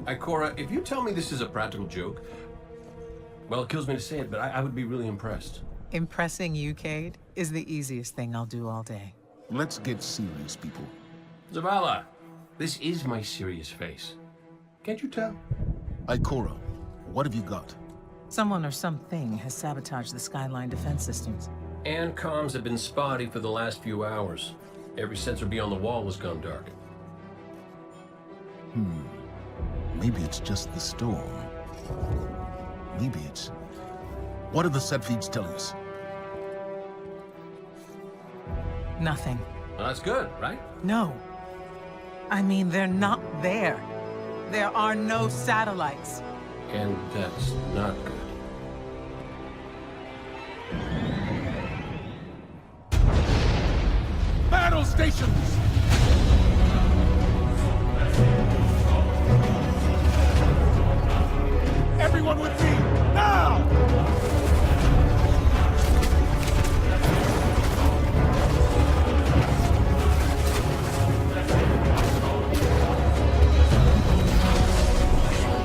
Ikora, if you tell me this is a practical joke, well, it kills me to say it, but I would be really impressed. Impressing you, Cade, is the easiest thing I'll do all day. Let's get serious, people. Zavala, this is my serious face. Can't you tell? Ikora, what have you got? Someone or something has sabotaged the Skyline defense systems. And comms have been spotty for the last few hours. Every sensor beyond the wall has gone dark. Maybe it's just the storm. Maybe it's... What are the set feeds telling us? Nothing. Well, that's good, right? No. I mean, they're not there. There are no satellites. And that's not good. Battle stations! Everyone with me, now!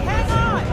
Hang on!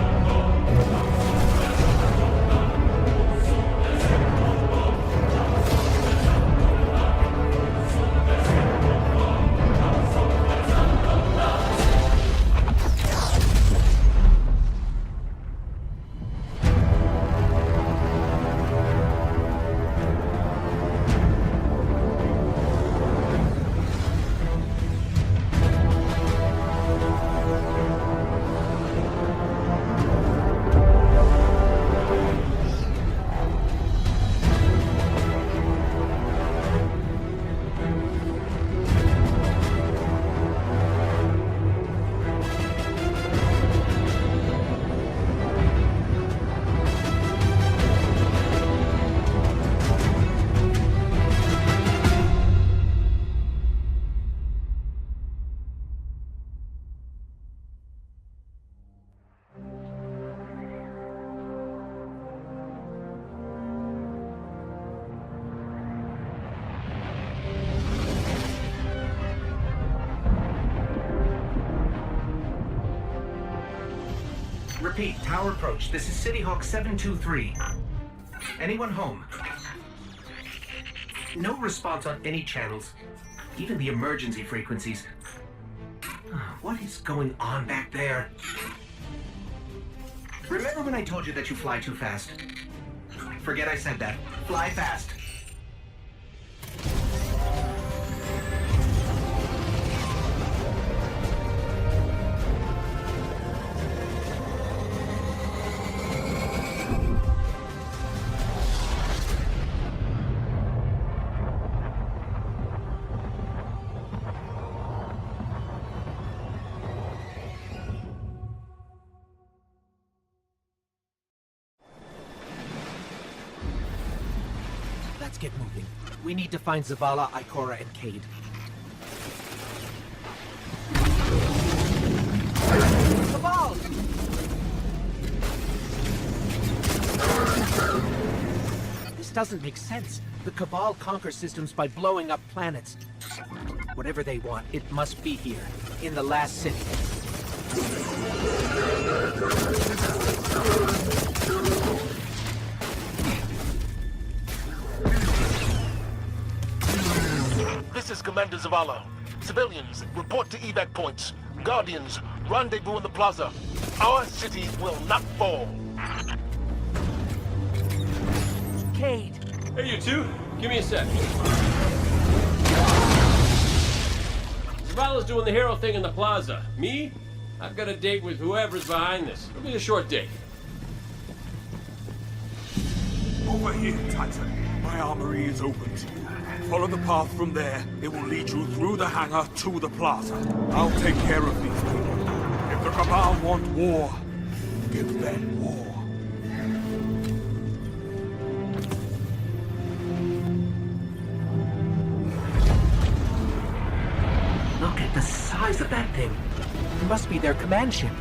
Repeat, tower approach. This is City Hawk 723. Anyone home? No response on any channels, even the emergency frequencies. What is going on back there? Remember when I told you that you fly too fast? Forget I said that. Fly fast. Let's get moving. We need to find Zavala, Ikora, and Cade. Cabal! This doesn't make sense. The Cabal conquer systems by blowing up planets. Whatever they want, it must be here, in the last city. This is Commander Zavala. Civilians, report to evac points. Guardians, rendezvous in the plaza. Our city will not fall. Cade! Hey, you two. Give me a sec. Zavala's doing the hero thing in the plaza. Me? I've got a date with whoever's behind this. It'll be a short date. Over here, Titan. My armory is open to you. Follow the path from there. It will lead you through the hangar to the plaza. I'll take care of these people. If the Cabal want war, give them war. Look at the size of that thing. It must be their command ship.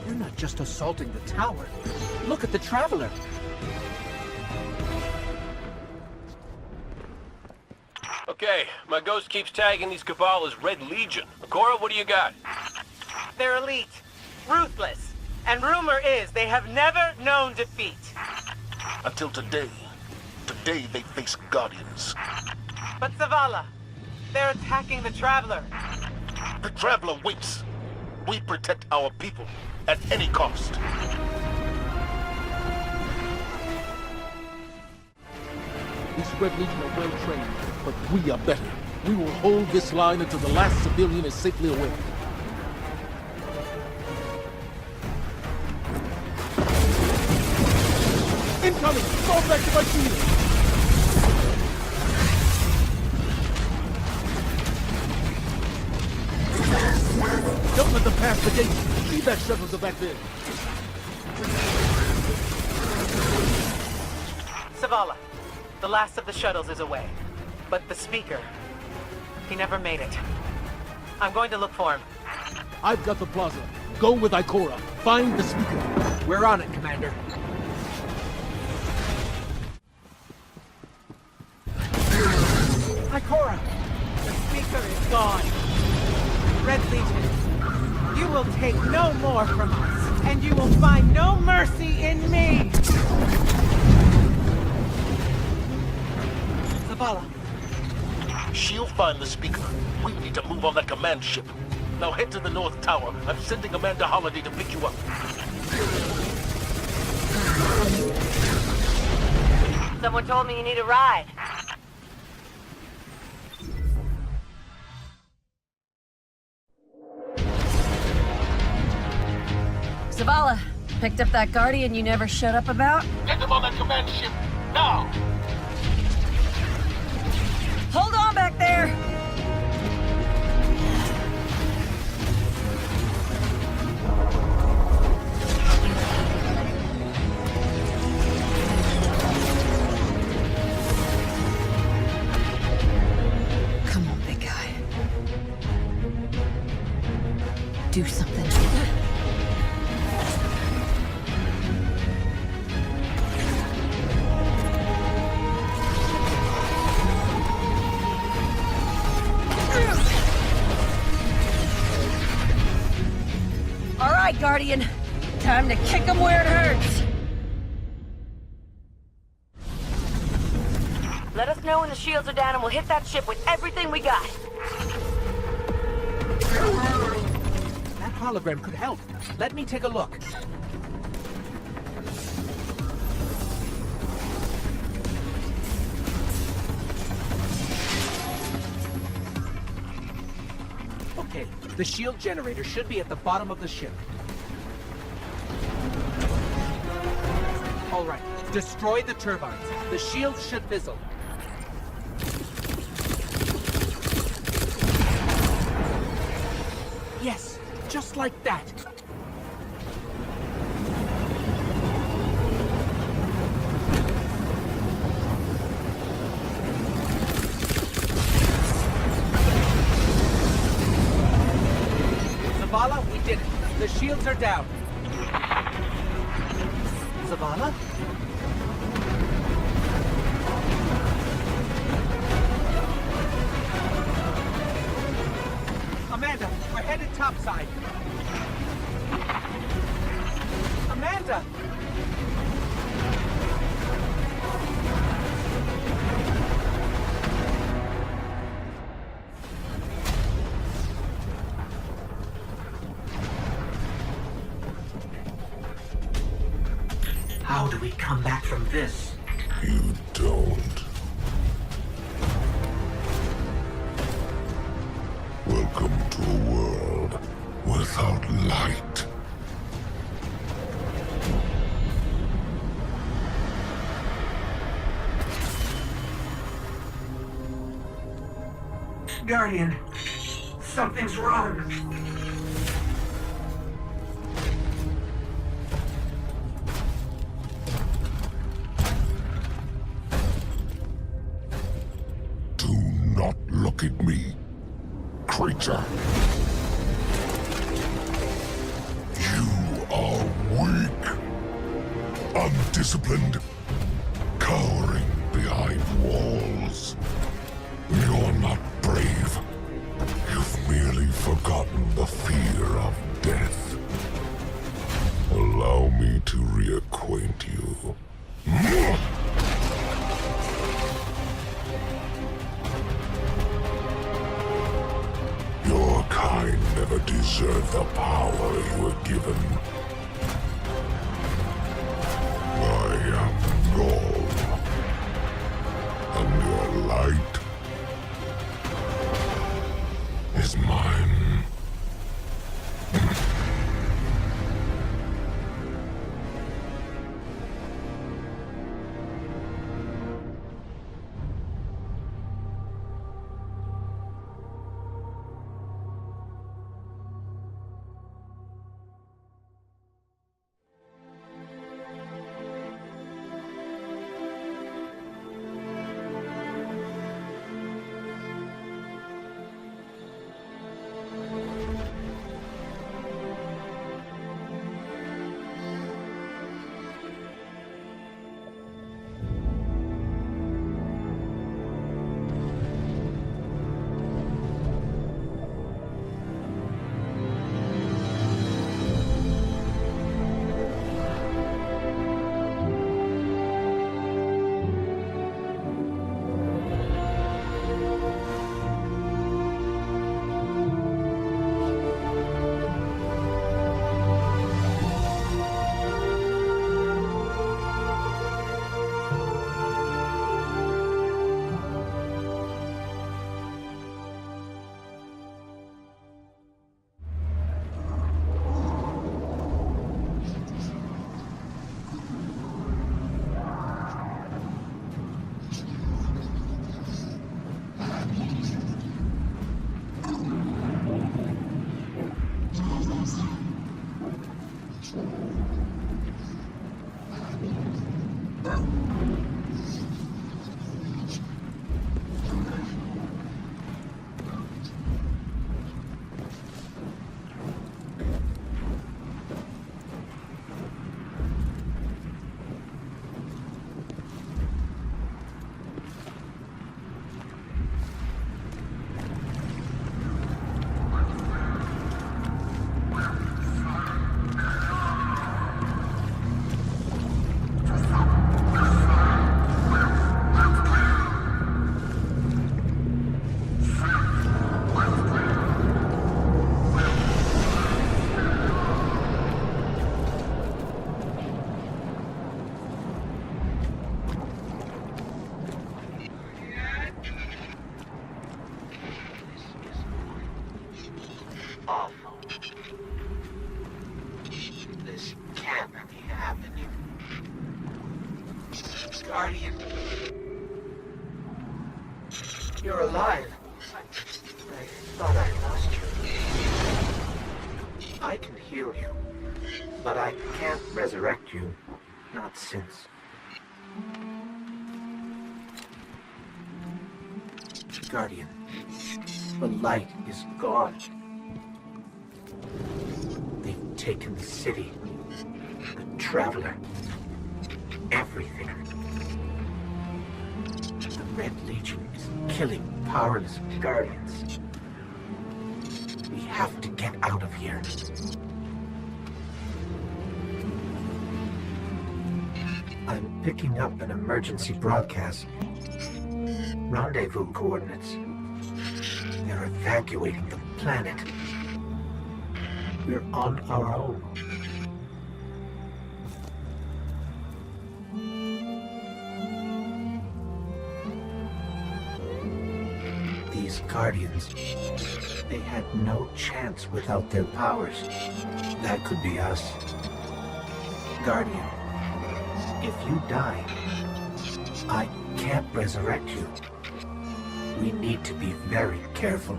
You're not just assaulting the tower. Look at the Traveler. My ghost keeps tagging these Cabal as Red Legion. Cora, what do you got? They're elite, ruthless, and rumor is they have never known defeat. Until today. Today they face Guardians. But Zavala, they're attacking the Traveler. The Traveler waits. We protect our people at any cost. These Red Legion are well trained, but we are better. We will hold this line until the last civilian is safely away. Incoming! Fall back to my shield! Don't let them pass the gate! Evac shuttles are back there! Zavala, the last of the shuttles is away. But the Speaker, he never made it. I'm going to look for him. I've got the plaza. Go with Ikora. Find the Speaker. We're on it, Commander. Ikora, the Speaker is gone. Red Legion, you will take no more from us, and you will find no mercy in me! Zavala, She'll find the Speaker. We need to move on that command ship. Now head to the North Tower. I'm sending Amanda Holiday to pick you up. Someone told me you need a ride. Zavala, picked up that Guardian you never shut up about? Get them on that command ship, now! Hold on back there! Come on, big guy. Do something. All right, Guardian. Time to kick him where it hurts. Let us know when the shields are down and we'll hit that ship with everything we got. That hologram could help. Let me take a look. Okay, the shield generator should be at the bottom of the ship. All right, destroy the turbines. The shields should fizzle. Yes, just like that. Zavala, we did it. The shields are down. Zavala? Amanda, we're headed topside. Amanda! How do we come back from this? You don't. Welcome to a world without light. Guardian, something's wrong. Do not look at me, creature. You are weak, undisciplined, cowering behind walls. You're not power you were given. I am God, and your light is mine. This can't be happening. Guardian. You're alive. I thought I lost you. I can heal you, but I can't resurrect you. Not since. Guardian, the light is gone. They've taken the city, the Traveler, everything. The Red Legion is killing powerless Guardians. We have to get out of here. I'm picking up an emergency broadcast. Rendezvous coordinates. They're evacuating the planet. We're on our own. These Guardians, they had no chance without their powers. That could be us. Guardian, if you die, I can't resurrect you. We need to be very careful.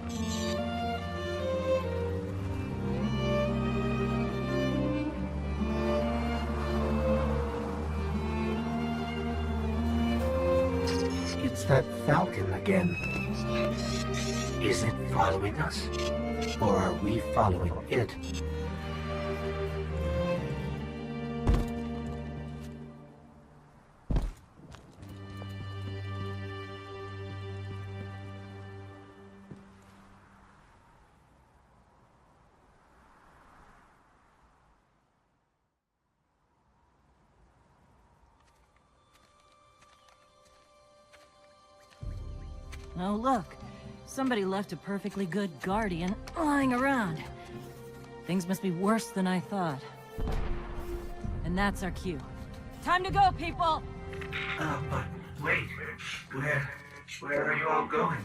It's that Falcon again. Is it following us? Or are we following it? Oh, look. Somebody left a perfectly good Guardian lying around. Things must be worse than I thought. And that's our cue. Time to go, people! But wait. Where are you all going?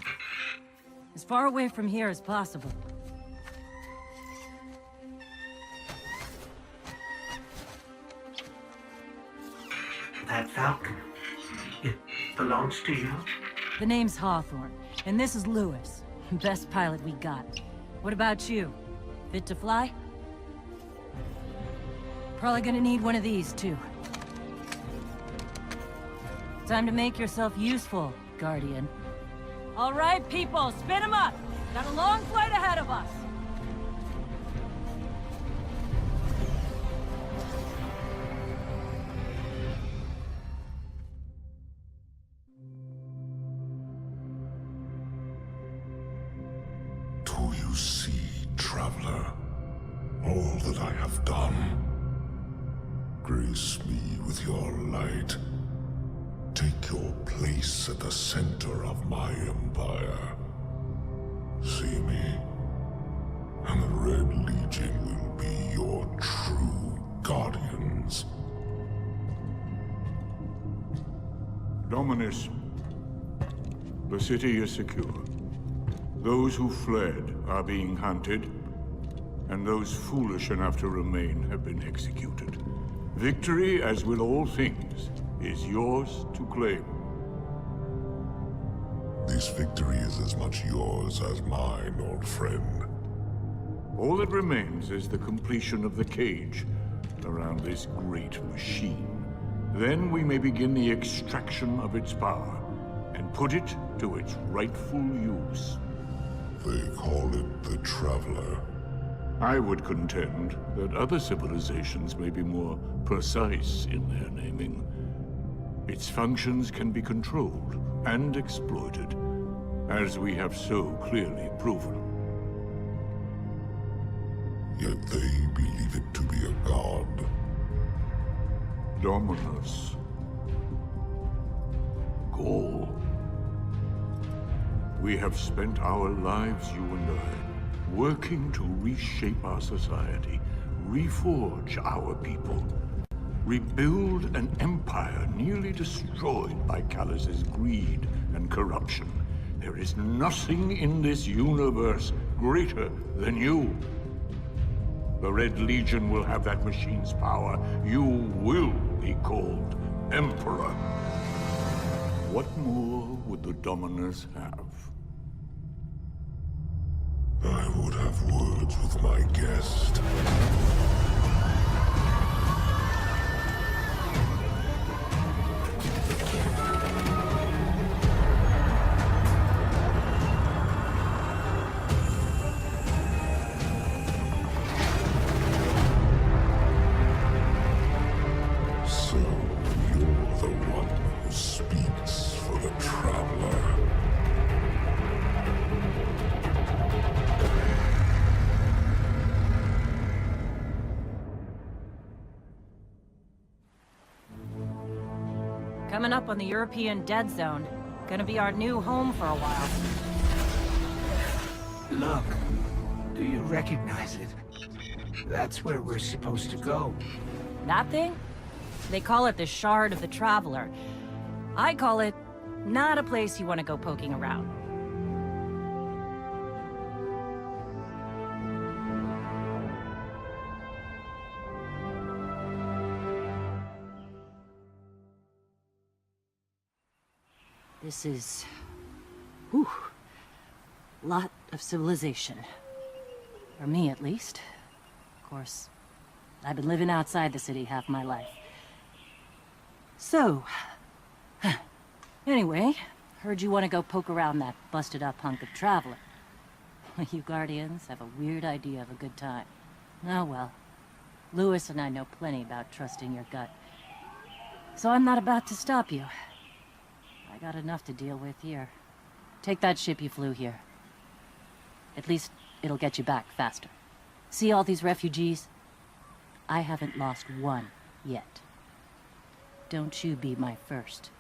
As far away from here as possible. That Falcon, it belongs to you? The name's Hawthorne, and this is Lewis. Best pilot we got. What about you? Fit to fly? Probably gonna need one of these, too. Time to make yourself useful, Guardian. All right, people, spin 'em up! Got a long flight ahead of us! Do you see, traveler, all that I have done? Grace me with your light. Take your place at the center of my empire. See me, and the Red Legion will be your true guardians. Dominus, the city is secure. Those who fled are being hunted, and those foolish enough to remain have been executed. Victory, as with all things, is yours to claim. This victory is as much yours as mine, old friend. All that remains is the completion of the cage around this great machine. Then we may begin the extraction of its power and put it to its rightful use. They call it the Traveler. I would contend that other civilizations may be more precise in their naming. Its functions can be controlled and exploited, as we have so clearly proven. Yet they believe it to be a god. Dominus. Gaul. We have spent our lives, you and I, working to reshape our society, reforge our people, rebuild an empire nearly destroyed by Callus's greed and corruption. There is nothing in this universe greater than you. The Red Legion will have that machine's power. You will be called Emperor. What more would the Dominus have? I would have words with my guest. So, you're the one who speaks for the Traveler. Coming up on the European Dead Zone. Gonna be our new home for a while. Look, do you recognize it? That's where we're supposed to go. That thing? They call it the Shard of the Traveler. I call it not a place you want to go poking around. This is... whew, lot of civilization. For me, at least. Of course, I've been living outside the city half my life. So... anyway, heard you want to go poke around that busted-up hunk of Traveler. You Guardians have a weird idea of a good time. Oh well. Lewis and I know plenty about trusting your gut. So I'm not about to stop you. I got enough to deal with here. Take that ship you flew here. At least, it'll get you back faster. See all these refugees? I haven't lost one yet. Don't you be my first.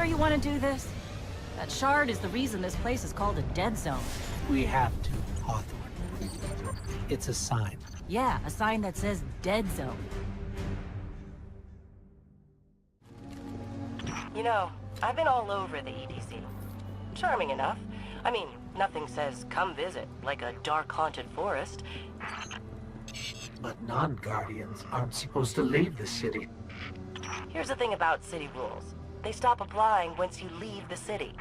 sure you want to do this? That shard is the reason this place is called a dead zone. We have to, Hawthorne. It's a sign. Yeah, a sign that says dead zone. You know, I've been all over the EDZ. Charming enough. I mean, nothing says come visit, like a dark haunted forest. But non-Guardians aren't supposed to leave the city. Here's the thing about city rules. They stop applying once you leave the city.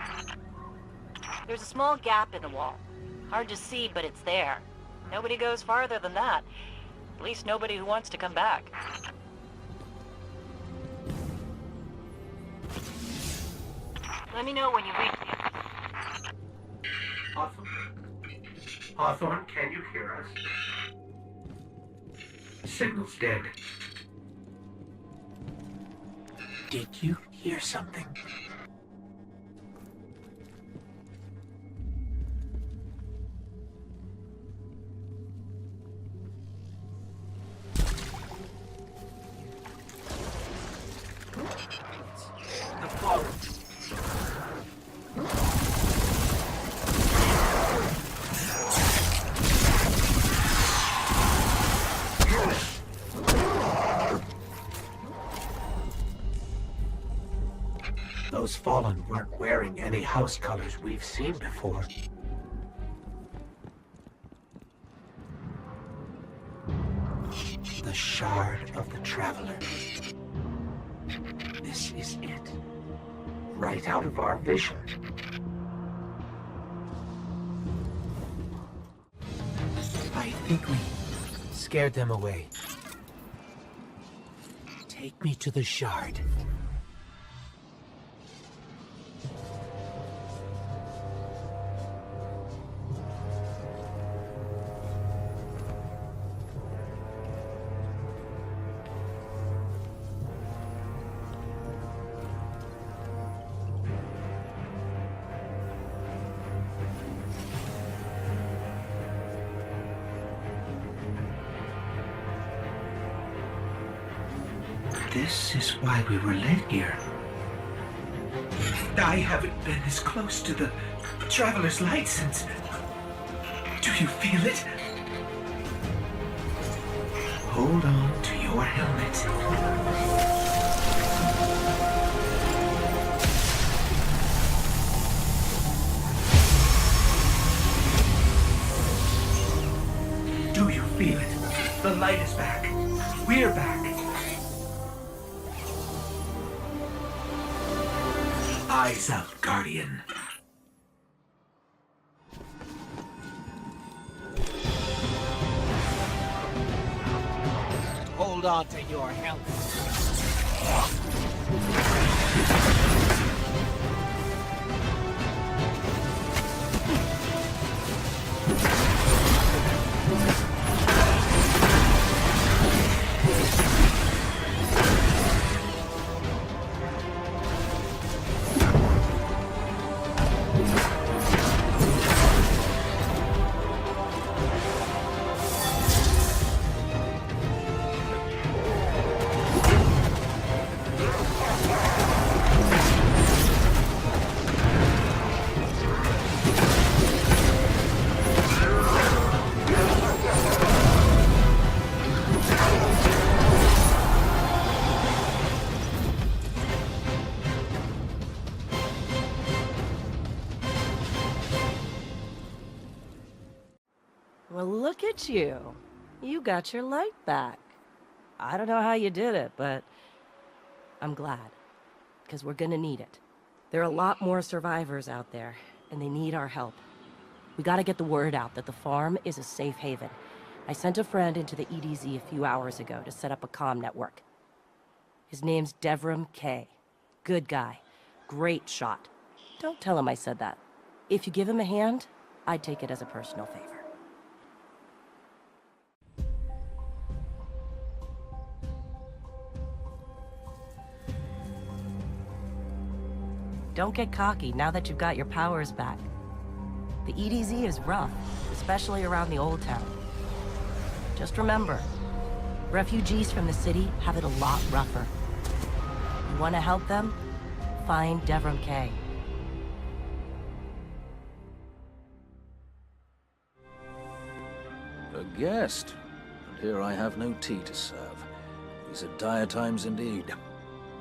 There's a small gap in the wall. Hard to see, but it's there. Nobody goes farther than that. At least nobody who wants to come back. Let me know when you reach the other. Hawthorne? Hawthorne, can you hear us? Signal's dead. Did you hear something? The phone. Those Fallen weren't wearing any house colors we've seen before. The Shard of the Traveler. This is it. Right out of our vision. I think we scared them away. Take me to the Shard. This is why we were led here. I haven't been this close to the Traveler's Light since... Do you feel it? Hold on to your helmet. Do you feel it? The light is back. We're back. Eyes out, Guardian. Hold on to your helmet. Well, look at you. You got your light back. I don't know how you did it, but I'm glad. Because we're gonna need it. There are a lot more survivors out there, and they need our help. We gotta get the word out that the farm is a safe haven. I sent a friend into the EDZ a few hours ago to set up a comm network. His name's Devram Kay. Good guy. Great shot. Don't tell him I said that. If you give him a hand, I'd take it as a personal favor. Don't get cocky now that you've got your powers back. The EDZ is rough, especially around the Old Town. Just remember, refugees from the city have it a lot rougher. You want to help them? find Devrim Kay. A guest, and here I have no tea to serve. These are dire times indeed.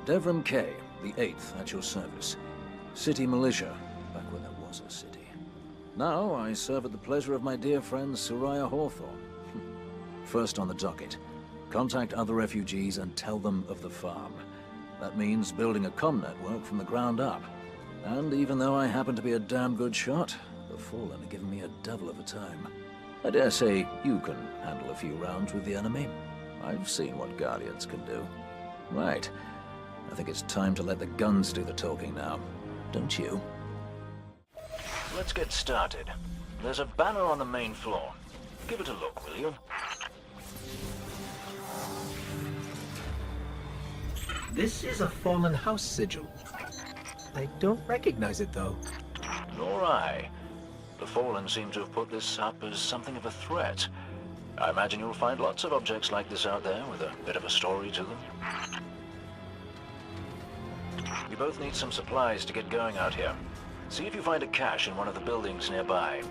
Devrim Kay, the 8th, at your service. City militia, back when there was a city. Now I serve at the pleasure of my dear friend Soraya Hawthorne. First on the docket, contact other refugees and tell them of the farm. That means building a comm network from the ground up. And even though I happen to be a damn good shot, the Fallen are giving me a devil of a time. I dare say you can handle a few rounds with the enemy. I've seen what Guardians can do. Right. I think it's time to let the guns do the talking now. Don't you? Let's get started. There's a banner on the main floor. Give it a look, will you? This is a fallen house sigil. I don't recognize it, though. Nor I. The Fallen seem to have put this up as something of a threat. I imagine you'll find lots of objects like this out there with a bit of a story to them. You both need some supplies to get going out here. See if you find a cache in one of the buildings nearby.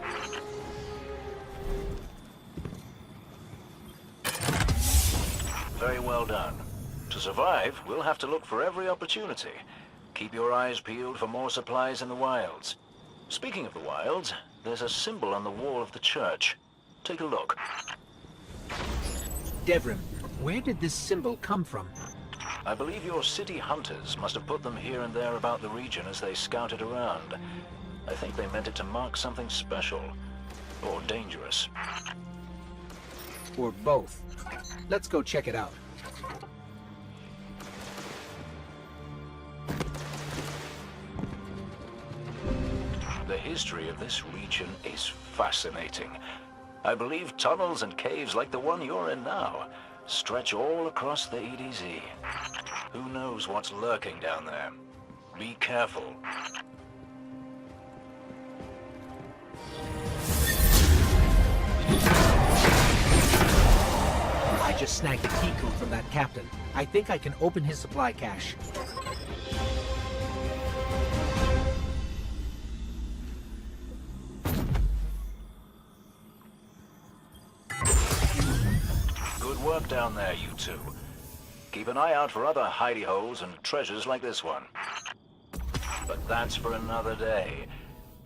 Very well done. To survive, we'll have to look for every opportunity. Keep your eyes peeled for more supplies in the wilds. Speaking of the wilds, there's a symbol on the wall of the church. Take a look. Devrim, where did this symbol come from? I believe your city hunters must have put them here and there about the region as they scouted around. I think they meant it to mark something special. Or dangerous. Or both. Let's go check it out. The history of this region is fascinating. I believe tunnels and caves like the one you're in now stretch all across the EDZ. Who knows what's lurking down there? Be careful. I just snagged a key code from that captain. I think I can open his supply cache. Good work down there, you two. Keep an eye out for other hidey holes and treasures like this one. But that's for another day.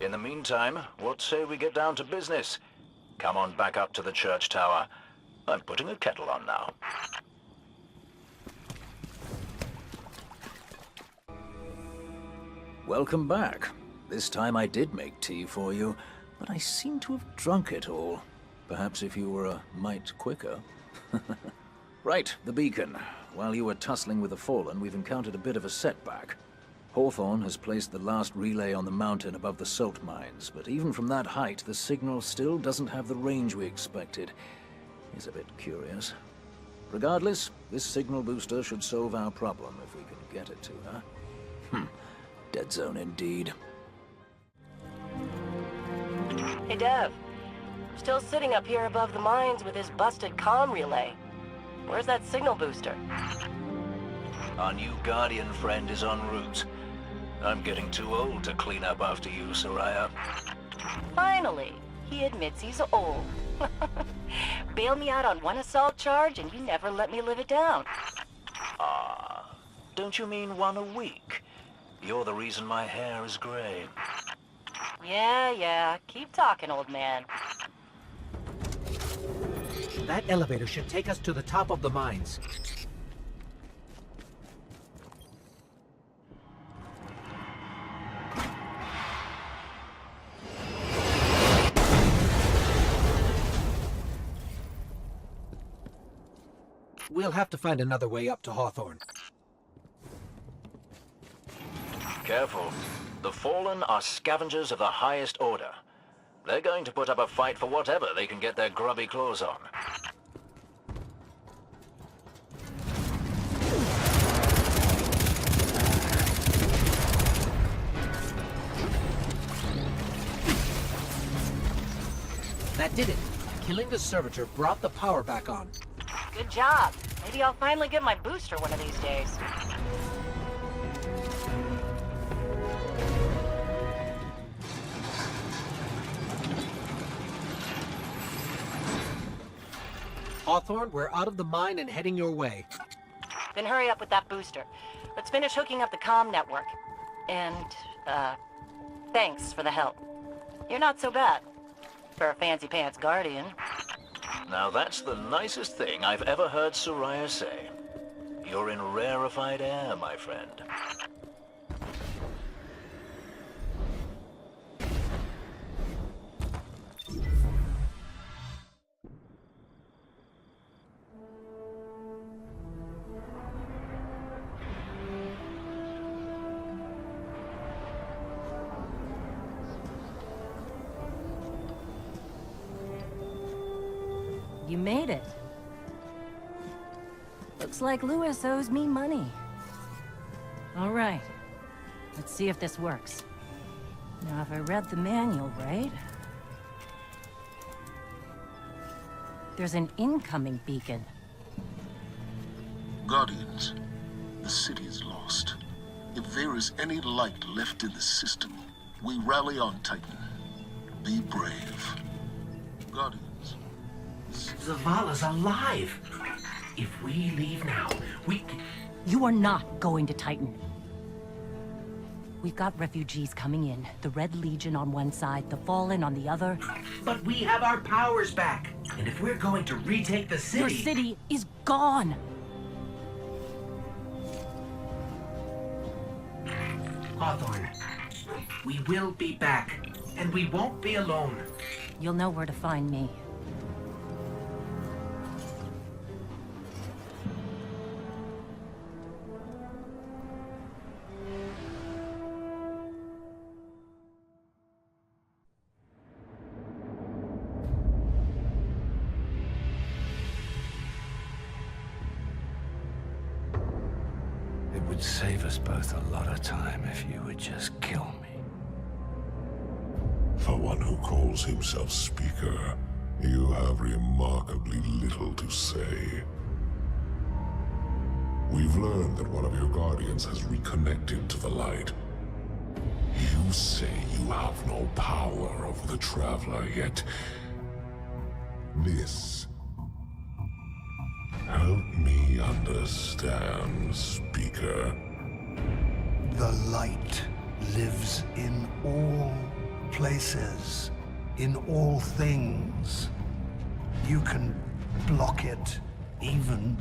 In the meantime, what say we get down to business? Come on back up to the church tower. I'm putting a kettle on now. Welcome back. This time I did make tea for you, but I seem to have drunk it all. Perhaps if you were a mite quicker. Right, the beacon. While you were tussling with the Fallen, we've encountered a bit of a setback. Hawthorne has placed the last relay on the mountain above the salt mines, but even from that height, the signal still doesn't have the range we expected. He's a bit curious. Regardless, this signal booster should solve our problem if we can get it to her. Dead zone indeed. Hey, Dev. Still sitting up here above the mines with his busted comm relay. Where's that signal booster? Our new Guardian friend is en route. I'm getting too old to clean up after you, Soraya. Finally, he admits he's old. Bail me out on one assault charge and you never let me live it down. Ah, don't you mean one a week? You're the reason my hair is gray. Yeah, keep talking, old man. That elevator should take us to the top of the mines. We'll have to find another way up to Hawthorne. Careful. The Fallen are scavengers of the highest order. They're going to put up a fight for whatever they can get their grubby claws on. That did it. Killing the servitor brought the power back on. Good job. Maybe I'll finally get my booster one of these days. Hawthorne, we're out of the mine and heading your way. Then hurry up with that booster. Let's finish hooking up the comm network. And, thanks for the help. You're not so bad. For a fancy-pants guardian. Now that's the nicest thing I've ever heard Soraya say. You're in rarefied air, my friend. You made it. Looks like Lewis owes me money. All right. Let's see if this works. Now, if I read the manual right... There's an incoming beacon. Guardians, the city is lost. If there is any light left in the system, we rally on Titan. Be brave. Guardians. Zavala's alive. If we leave now, we can... You are not going to Titan. We've got refugees coming in. The Red Legion on one side, the Fallen on the other. But we have our powers back. And if we're going to retake the city... Your city is gone. Hawthorne, we will be back. And we won't be alone. You'll know where to find me. It would save us both a lot of time if you would just kill me. For one who calls himself Speaker, you have remarkably little to say. We've learned that one of your Guardians has reconnected to the light. You say you have no power over the Traveler, yet... This... Help me understand, Speaker. The light lives in all places, in all things. You can block it, even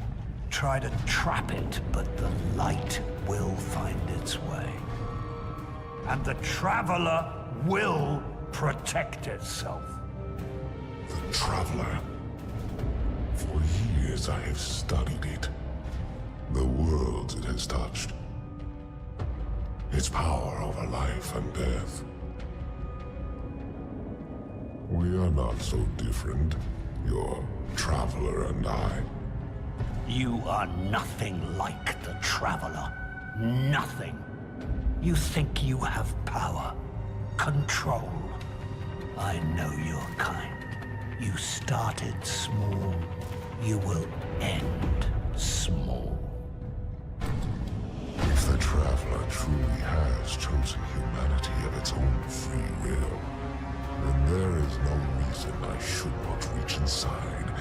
try to trap it, but the light will find its way. And the Traveler will protect itself. The Traveler. For years I have studied it. The worlds it has touched. Its power over life and death. We are not so different, your Traveler and I. You are nothing like the Traveler. Nothing. You think you have power, control. I know your kind. You started small. You will end small. If the Traveler truly has chosen humanity of its own free will, then there is no reason I should not reach inside,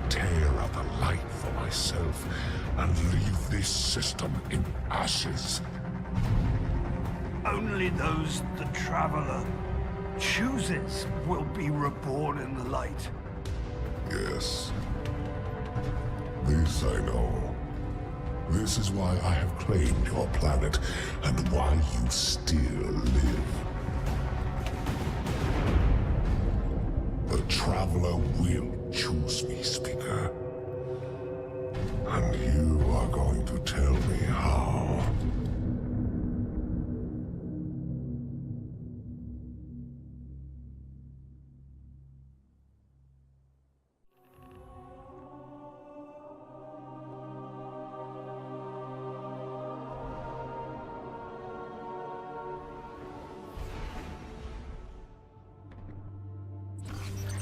tear out the light for myself, and leave this system in ashes. Only those the Traveler chooses will be reborn in the light. Yes. This I know. This is why I have claimed your planet, and why you still live. The Traveler will choose me, Speaker. And you are going to tell me how.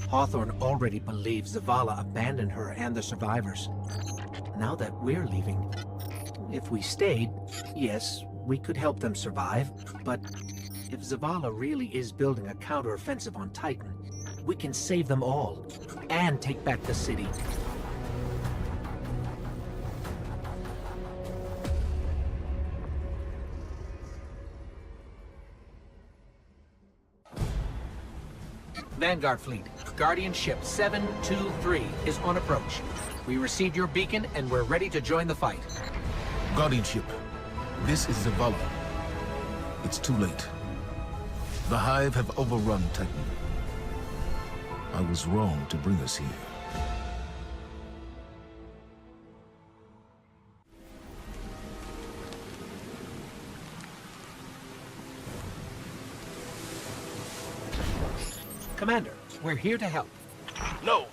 Hawthorne already believes Zavala abandoned her and the survivors. Now that we're leaving, if we stayed, yes, we could help them survive, but if Zavala really is building a counteroffensive on Titan, we can save them all, and take back the city. Vanguard Fleet, Guardian Ship 723 is on approach. We received your beacon and we're ready to join the fight. Guardian Ship, this is Zavala. It's too late. The Hive have overrun Titan. I was wrong to bring us here. Commander, we're here to help. No.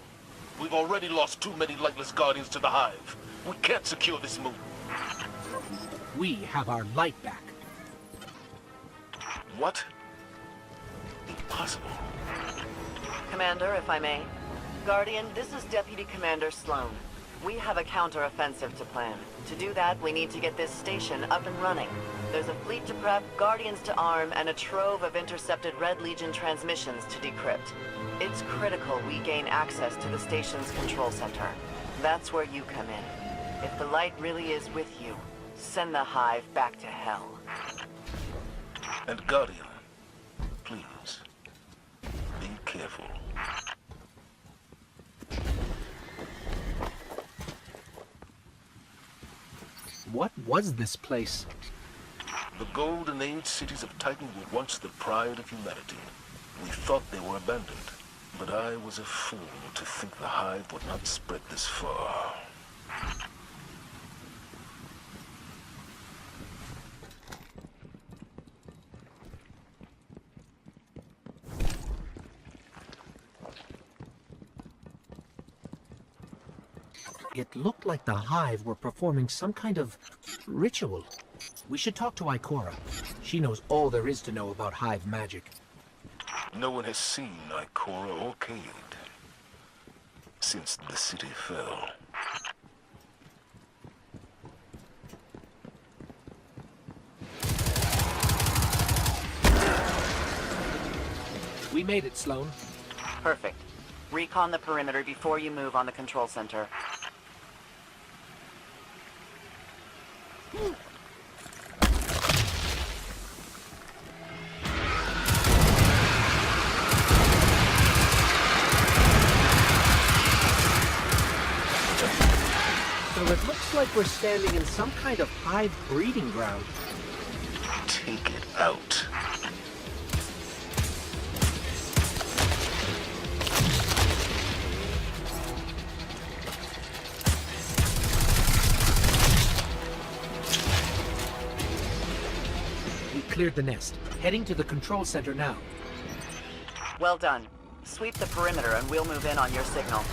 We've already lost too many lightless Guardians to the Hive. We can't secure this moon. We have our light back. What? Impossible. Commander, if I may. Guardian, this is Deputy Commander Sloan. We have a counter-offensive to plan. To do that, we need to get this station up and running. There's a fleet to prep, Guardians to arm, and a trove of intercepted Red Legion transmissions to decrypt. It's critical we gain access to the station's control center. That's where you come in. If the light really is with you, send the Hive back to hell. And Guardian, please, be careful. What was this place? The Golden Age cities of Titan were once the pride of humanity. We thought they were abandoned, but I was a fool to think the Hive would not spread this far. It looked like the Hive were performing some kind of ritual. We should talk to Ikora. She knows all there is to know about Hive magic. No one has seen Ikora or Cade since the city fell. We made it, Sloan. Perfect. Recon the perimeter before you move on the control center. So it looks like we're standing in some kind of Hive breeding ground. Take it out. We cleared the nest. Heading to the control center now. Well done. Sweep the perimeter and we'll move in on your signal.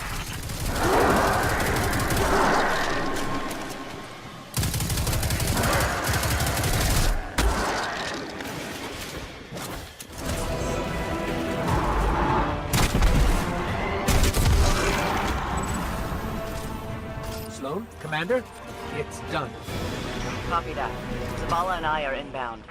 Sloan, Commander, it's done. Copy that. Zavala and I are inbound.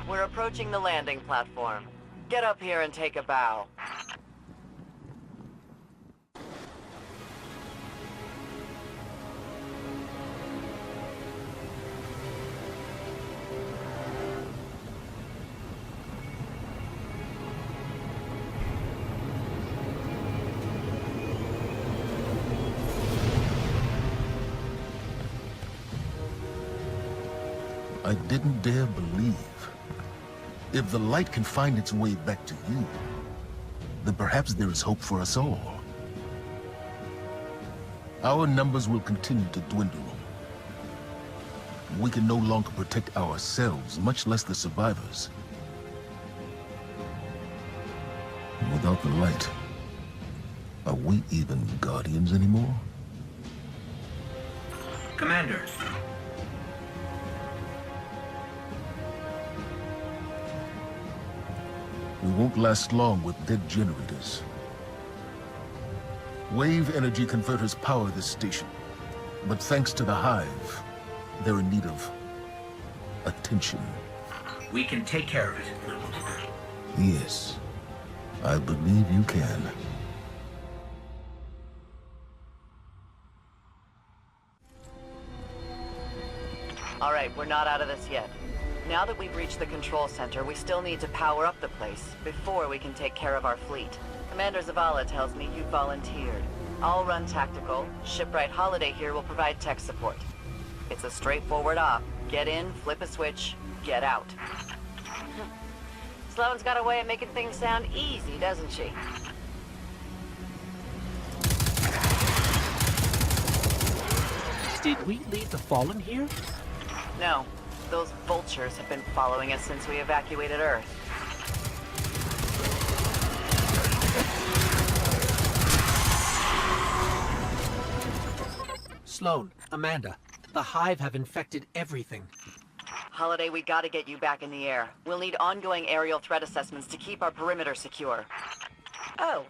We're approaching the landing platform. Get up here and take a bow. I didn't dare believe. If the light can find its way back to you, then perhaps there is hope for us all. Our numbers will continue to dwindle. We can no longer protect ourselves, much less the survivors. Without the light, are we even Guardians anymore? Commander. We won't last long with dead generators. Wave energy converters power this station, but thanks to the Hive, they're in need of attention. We can take care of it. Yes, I believe you can. All right, we're not out of this yet. Now that we've reached the control center, we still need to power up the place before we can take care of our fleet. Commander Zavala tells me you volunteered. I'll run tactical. Shipwright Holiday here will provide tech support. It's a straightforward op. Get in, flip a switch, get out. Sloane's got a way of making things sound easy, doesn't she? Did we leave the Fallen here? No. Those vultures have been following us since we evacuated Earth. Sloane, Amanda, the Hive have infected everything. Holiday, we gotta get you back in the air. We'll need ongoing aerial threat assessments to keep our perimeter secure. Oh,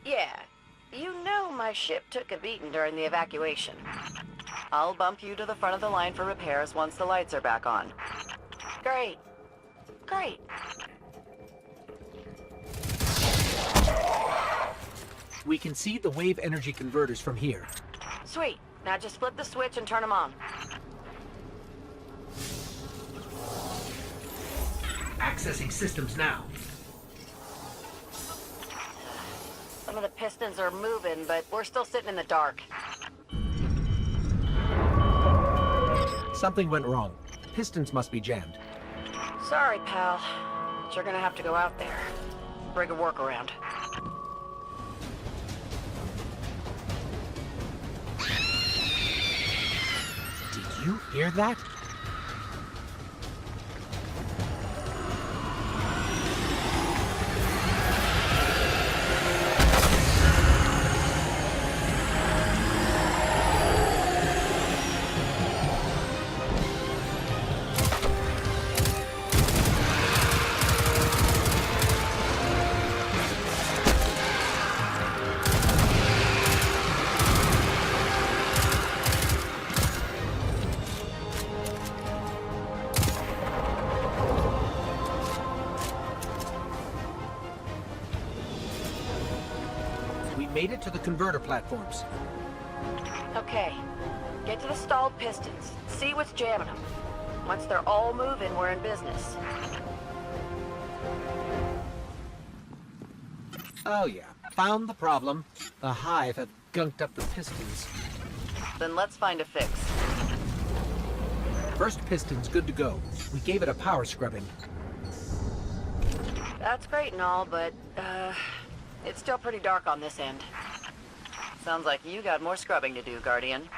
yeah. You know my ship took a beating during the evacuation. I'll bump you to the front of the line for repairs once the lights are back on. Great. Great. We can see the wave energy converters from here. Sweet. Now just flip the switch and turn them on. Accessing systems now. Some of the pistons are moving, but we're still sitting in the dark. Something went wrong. Pistons must be jammed. Sorry, pal. But you're gonna have to go out there. Bring a workaround. Did you hear that? Made it to the converter platforms. Okay. Get to the stalled pistons. See what's jamming them. Once they're all moving, we're in business. Oh yeah. Found the problem. The Hive have gunked up the pistons. Then let's find a fix. First piston's good to go. We gave it a power scrubbing. That's great and all, but, it's still pretty dark on this end. Sounds like you got more scrubbing to do, Guardian.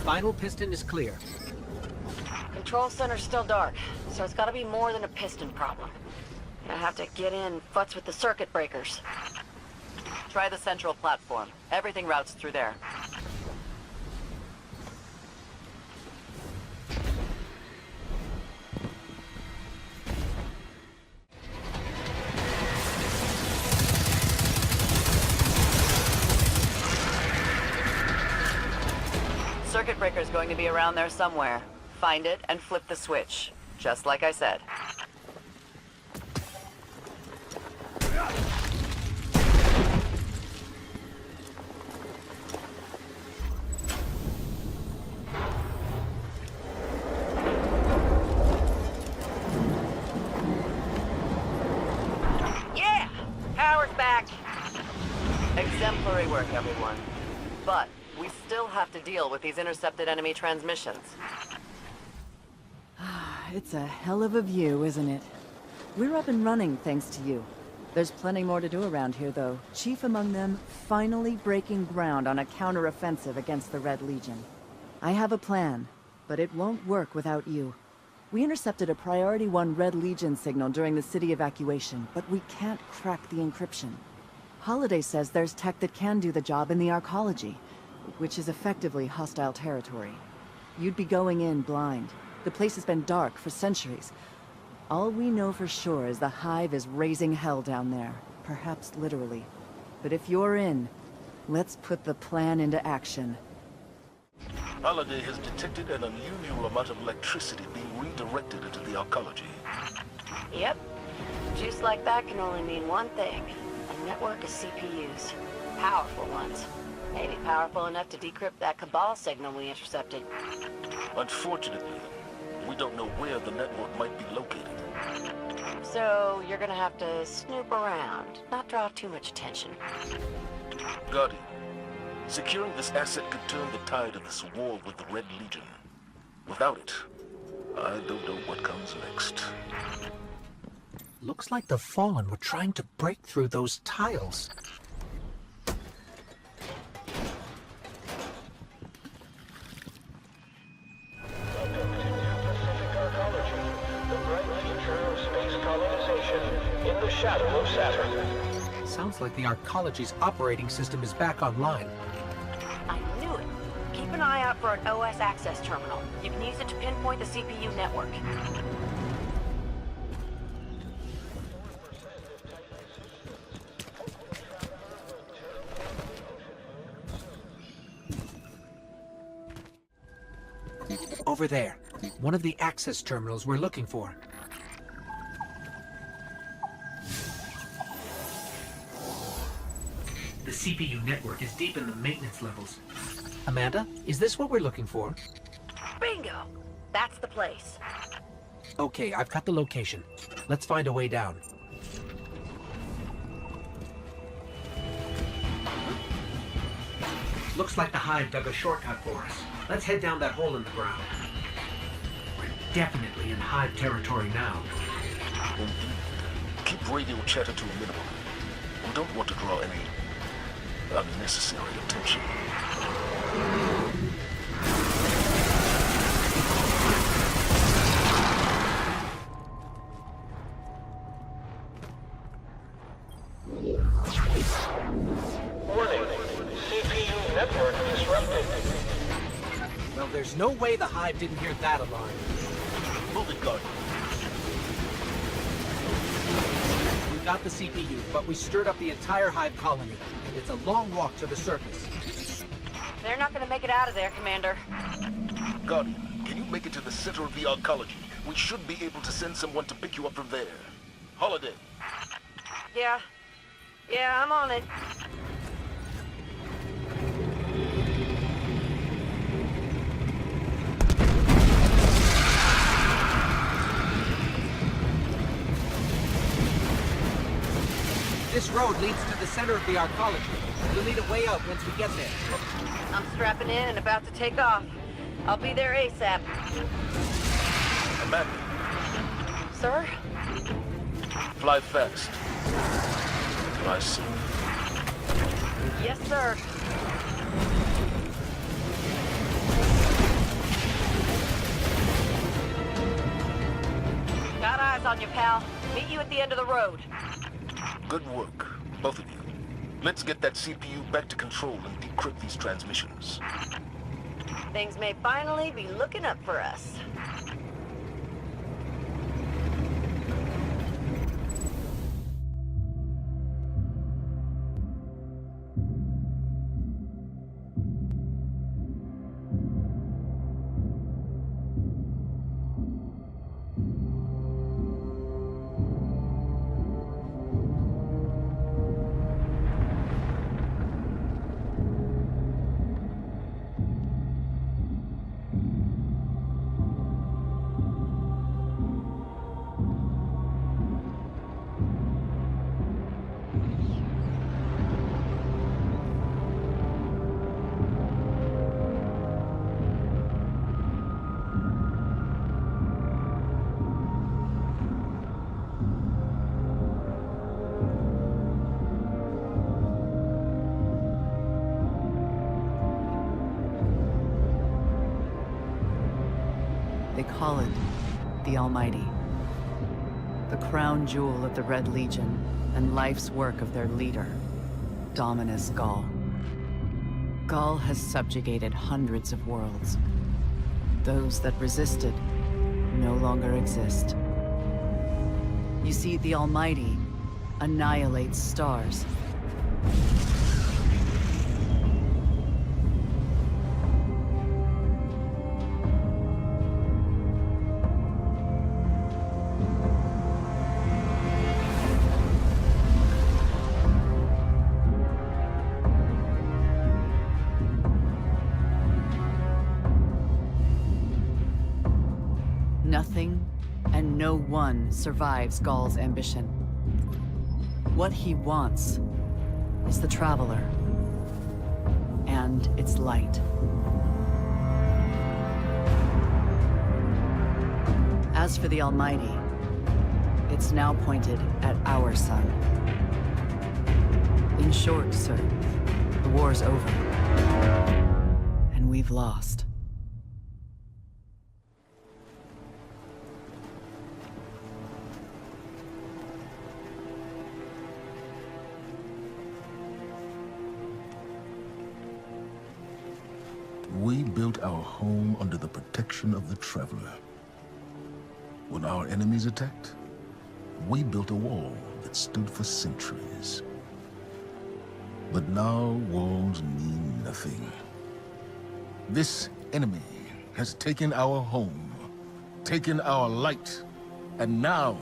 Final piston is clear. Control center's still dark, so it's gotta be more than a piston problem. I have to get in, futz with the circuit breakers. Try the central platform. Everything routes through there. Circuit breaker's going to be around there somewhere. Find it and flip the switch. Just like I said. Yeah! Power's back! Exemplary work, everyone. But we still have to deal with these intercepted enemy transmissions. It's a hell of a view, isn't it? We're up and running thanks to you. There's plenty more to do around here, though. Chief among them, finally breaking ground on a counter-offensive against the Red Legion. I have a plan, but it won't work without you. We intercepted a Priority 1 Red Legion signal during the city evacuation, but we can't crack the encryption. Holiday says there's tech that can do the job in the Arcology, which is effectively hostile territory. You'd be going in blind. The place has been dark for centuries. All we know for sure is the Hive is raising hell down there, perhaps literally. But if you're in, let's put the plan into action. Holiday has detected an unusual amount of electricity being redirected into the Arcology. Yep. Juice like that can only mean one thing. A network of CPUs. Powerful ones. Maybe powerful enough to decrypt that Cabal signal we intercepted. Unfortunately, we don't know where the network might be located. So you're gonna have to snoop around, not draw too much attention. Guardian, securing this asset could turn the tide of this war with the Red Legion. Without it, I don't know what comes next. Looks like the Fallen were trying to break through those tiles. In the shadow of Saturn. Sounds like the Arcology's operating system is back online. I knew it. Keep an eye out for an OS access terminal. You can use it to pinpoint the CPU network. Over there. One of the access terminals we're looking for. The CPU network is deep in the maintenance levels. Amanda, is this what we're looking for? Bingo! That's the place. Okay, I've got the location. Let's find a way down. Looks like the Hive dug a shortcut for us. Let's head down that hole in the ground. We're definitely in Hive territory now. Indeed. Keep radio chatter to a minimum. We don't want to draw any unnecessary attention. Warning. CPU network disrupted. Well, there's no way the Hive didn't hear that alarm. Move it, Guardian. We got the CPU, but we stirred up the entire Hive colony. It's a long walk to the surface. They're not gonna make it out of there, Commander. Guardian, can you make it to the center of the Arcology? We should be able to send someone to pick you up from there. Holiday. Yeah. Yeah, I'm on it. This road leads to the center of the Arcology. We'll need a way out once we get there. I'm strapping in and about to take off. I'll be there ASAP. Amanda. Sir? Fly fast. Fly soon. Yes, sir. Got eyes on you, pal. Meet you at the end of the road. Good work, both of you. Let's get that CPU back to control and decrypt these transmissions. Things may finally be looking up for us. They call it the Almighty. The crown jewel of the Red Legion, and life's work of their leader, Dominus Gall. Gall has subjugated hundreds of worlds. Those that resisted no longer exist. You see, the Almighty annihilates stars. Nothing and no one survives Gall's ambition. What he wants is the Traveler and its light. As for the Almighty, it's now pointed at our sun. In short, sir, the war's over. And we've lost. We built our home under the protection of the Traveler. When our enemies attacked, we built a wall that stood for centuries. But now walls mean nothing. This enemy has taken our home, taken our light, and now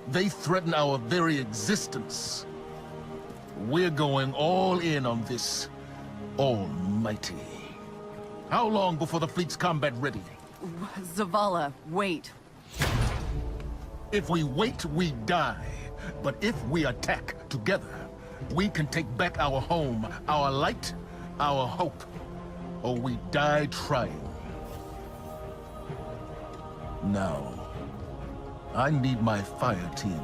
they threaten our very existence. We're going all in on this Almighty. How long before the fleet's combat ready? Zavala, wait. If we wait, we die. But if we attack together, we can take back our home, our light, our hope. Or we die trying. Now, I need my fire team.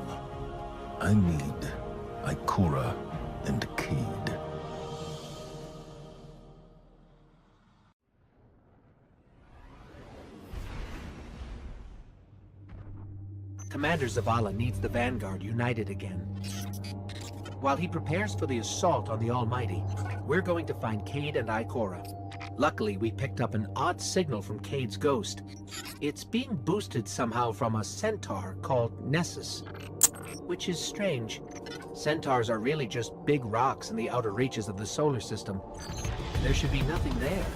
I need Ikora and Cayde. Commander Zavala needs the Vanguard united again. While he prepares for the assault on the Almighty, we're going to find Cayde and Ikora. Luckily, we picked up an odd signal from Cayde's ghost. It's being boosted somehow from a centaur called Nessus, which is strange. Centaurs are really just big rocks in the outer reaches of the solar system. There should be nothing there.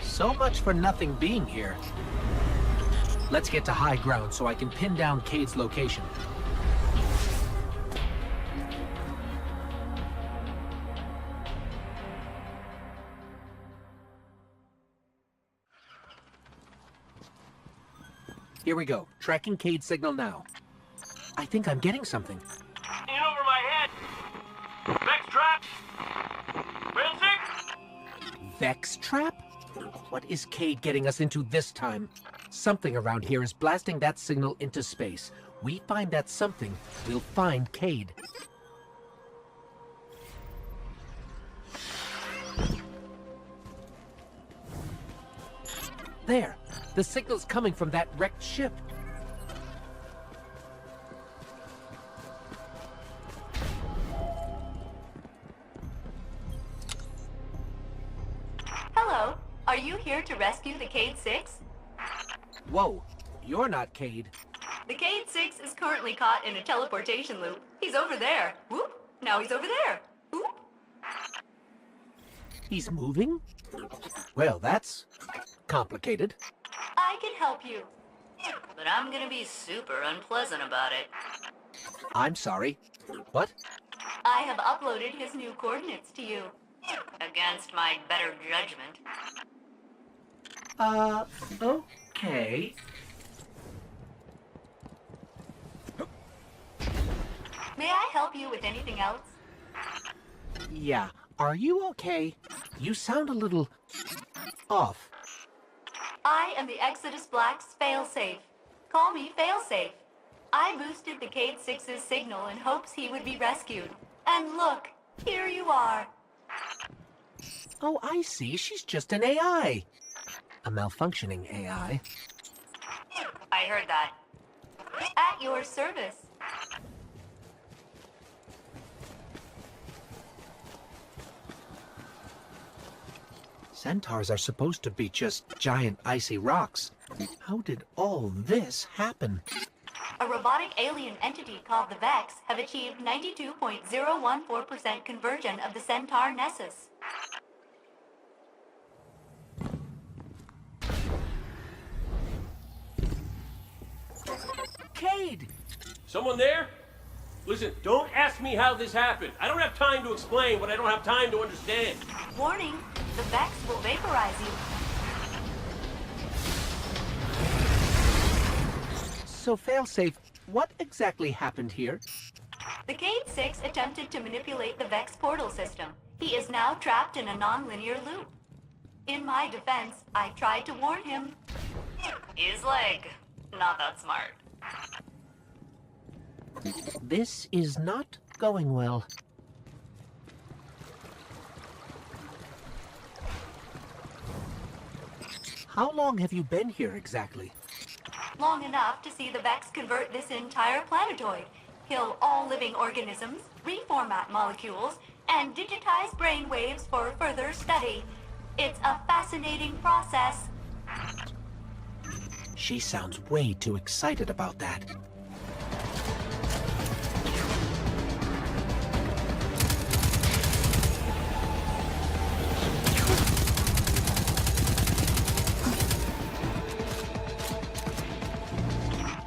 So much for nothing being here. Let's get to high ground so I can pin down Cayde's location. Here we go. Tracking Cayde's signal now. I think I'm getting something. In over my head! Vex trap! Basic! Vex trap? What is Cayde getting us into this time? Something around here is blasting that signal into space. We find that something, we'll find Cayde. There! The signal's coming from that wrecked ship. Hello. Are you here to rescue the Cayde 6? Whoa, you're not Cayde. The Cayde 6 is currently caught in a teleportation loop. He's over there. Whoop. Now he's over there. Whoop. He's moving? Well, that's complicated. I can help you. But I'm gonna be super unpleasant about it. I'm sorry. What? I have uploaded his new coordinates to you. Against my better judgment. Okay. May I help you with anything else? Yeah. Are you okay? You sound a little off. I am the Exodus Black's failsafe. Call me Failsafe. I boosted the Cade 6's signal in hopes he would be rescued. And look, here you are. Oh, I see. She's just an AI. A malfunctioning AI. I heard that. At your service. Centaurs are supposed to be just giant icy rocks. How did all this happen? A robotic alien entity called the Vex have achieved 92.014% conversion of the Centaur Nessus. Cade! Someone there? Listen, don't ask me how this happened. I don't have time to explain what I don't have time to understand. Warning, the Vex will vaporize you. So, Failsafe, what exactly happened here? The Cade 6 attempted to manipulate the Vex portal system. He is now trapped in a non-linear loop. In my defense, I tried to warn him. His leg. Not that smart. This is not going well. How long have you been here exactly? Long enough to see the Vex convert this entire planetoid, kill all living organisms, reformat molecules, and digitize brain waves for further study. It's a fascinating process. She sounds way too excited about that.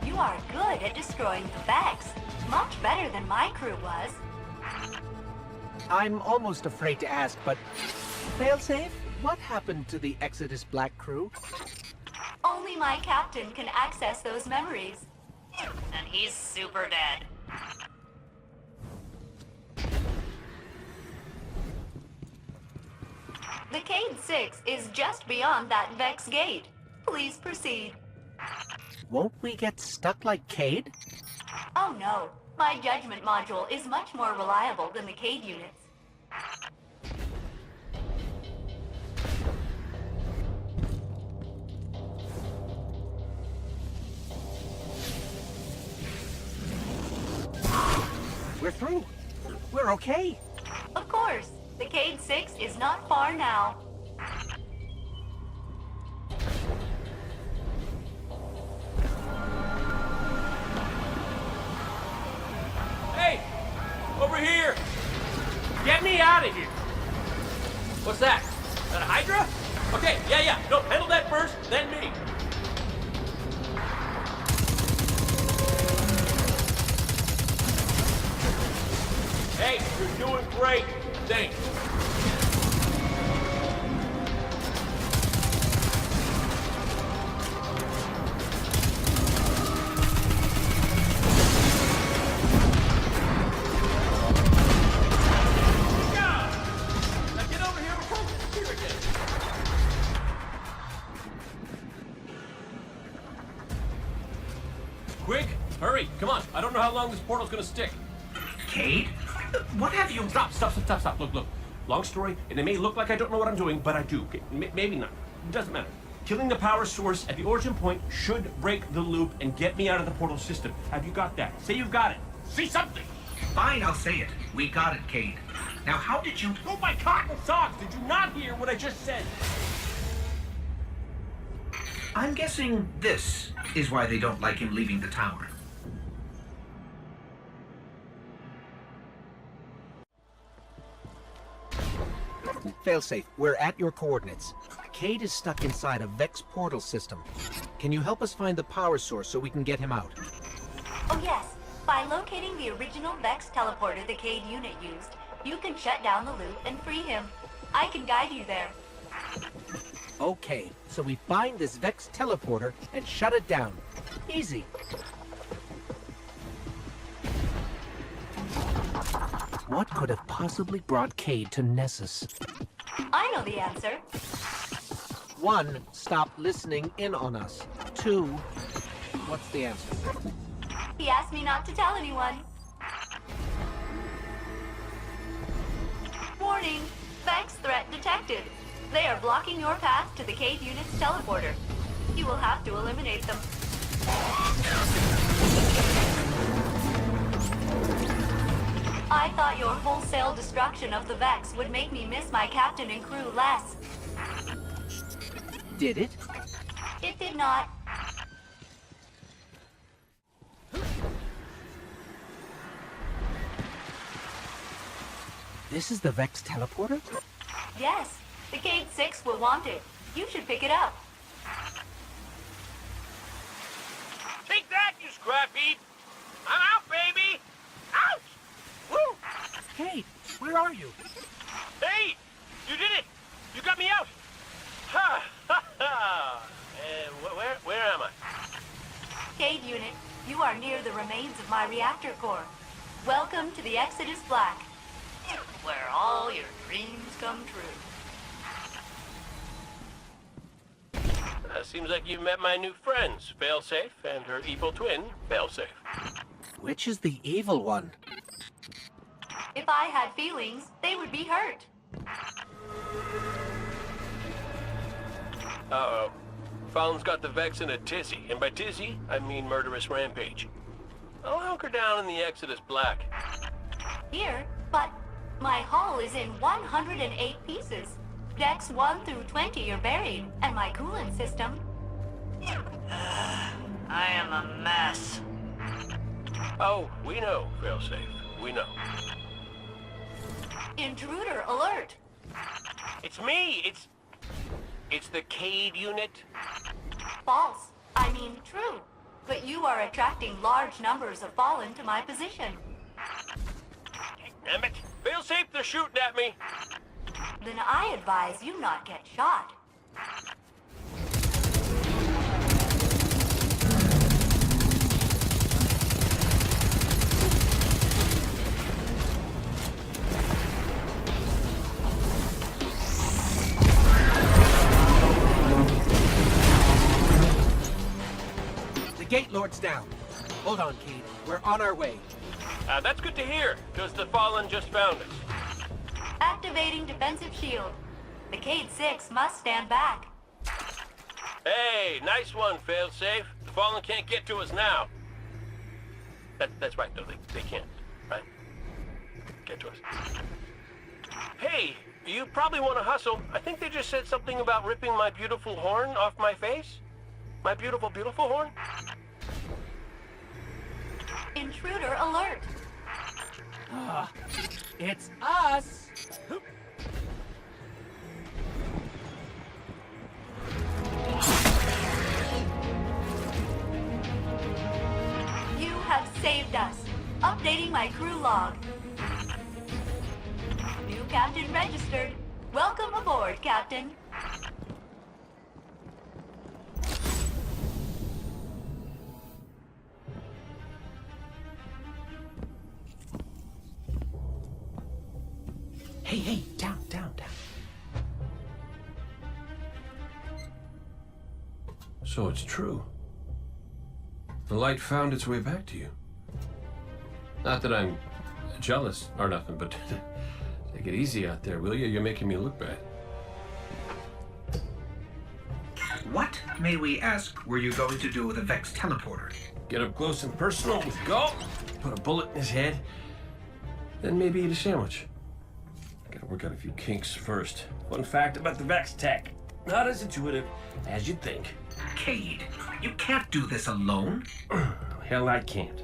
You are good at destroying the Vex. Much better than my crew was. I'm almost afraid to ask, but Failsafe, what happened to the Exodus Black crew? Only my captain can access those memories. And he's super dead. The Cade 6 is just beyond that Vex gate. Please proceed. Won't we get stuck like Cade? Oh no, my judgment module is much more reliable than the Cade units. We're through. We're okay. Of course, the Cade 6 is not far now. Hey! Over here! Get me out of here! What's that? Is that a Hydra? Okay, yeah. No, handle that first, then me. Hey, you're doing great. Thanks. Quick, hurry, come on. I don't know how long this portal's gonna stick. Cade? What have you... Stop. Look. Long story, and it may look like I don't know what I'm doing, but I do. Okay, maybe not. It doesn't matter. Killing the power source at the origin point should break the loop and get me out of the portal system. Have you got that? Say you've got it. Say something! Fine, I'll say it. We got it, Cade. Now, how did you... Oh, my cotton socks! Did you not hear what I just said? I'm guessing this is why they don't like him leaving the tower. Failsafe, we're at your coordinates. Cade is stuck inside a Vex portal system. Can you help us find the power source so we can get him out? Oh yes, by locating the original Vex teleporter the Cade unit used, you can shut down the loop and free him. I can guide you there. Okay, so we find this Vex teleporter and shut it down. Easy. What could have possibly brought Cade to Nessus? I know the answer. 1, stop listening in on us. 2, what's the answer? He asked me not to tell anyone. Warning! Vex threat detected. They are blocking your path to the Cade unit's teleporter. You will have to eliminate them. I thought your wholesale destruction of the Vex would make me miss my captain and crew less. Did it? It did not. This is the Vex teleporter? Yes, the Cade 6 will want it. You should pick it up. Take that, you scrap heap! I'm out, baby! Out! Woo! Cade, where are you? Hey! You did it! You got me out! Ha! Ha! Ha! Where am I? Cade unit, you are near the remains of my reactor core. Welcome to the Exodus Black, where all your dreams come true. Seems like you've met my new friends, Failsafe, and her evil twin, Failsafe. Which is the evil one? If I had feelings, they would be hurt. Uh-oh. Fallon's got the Vex in a tizzy, and by tizzy, I mean murderous rampage. I'll hunker down in the Exodus Black. Here, but my hull is in 108 pieces. Decks 1 through 20 are buried, and my coolant system... I am a mess. Oh, we know, Failsafe. We know. Intruder alert! It's me! It's the Cade unit. False. I mean true. But you are attracting large numbers of Fallen to my position. Damn it! Failsafe, they're shooting at me! Then I advise you not get shot. The Gate Lord's down. Hold on, Cade. We're on our way. That's good to hear, because the Fallen just found us. Activating defensive shield. The Cade 6 must stand back. Hey, nice one, Failsafe. The Fallen can't get to us now. That's right, though. They can't, right? Get to us. Hey, you probably want to hustle. I think they just said something about ripping my beautiful horn off my face. My beautiful, beautiful horn. Intruder alert. It's us! You have saved us. Updating my crew log. New captain registered. Welcome aboard, Captain. Hey, down. So it's true. The light found its way back to you. Not that I'm jealous or nothing, but take it easy out there, will you? You're making me look bad. What, may we ask, were you going to do with a Vex teleporter? Get up close and personal with Gull, put a bullet in his head, then maybe eat a sandwich. Gotta work out a few kinks first. Fun fact about the Vex tech. Not as intuitive as you'd think. Cade, you can't do this alone. Hell, I can't.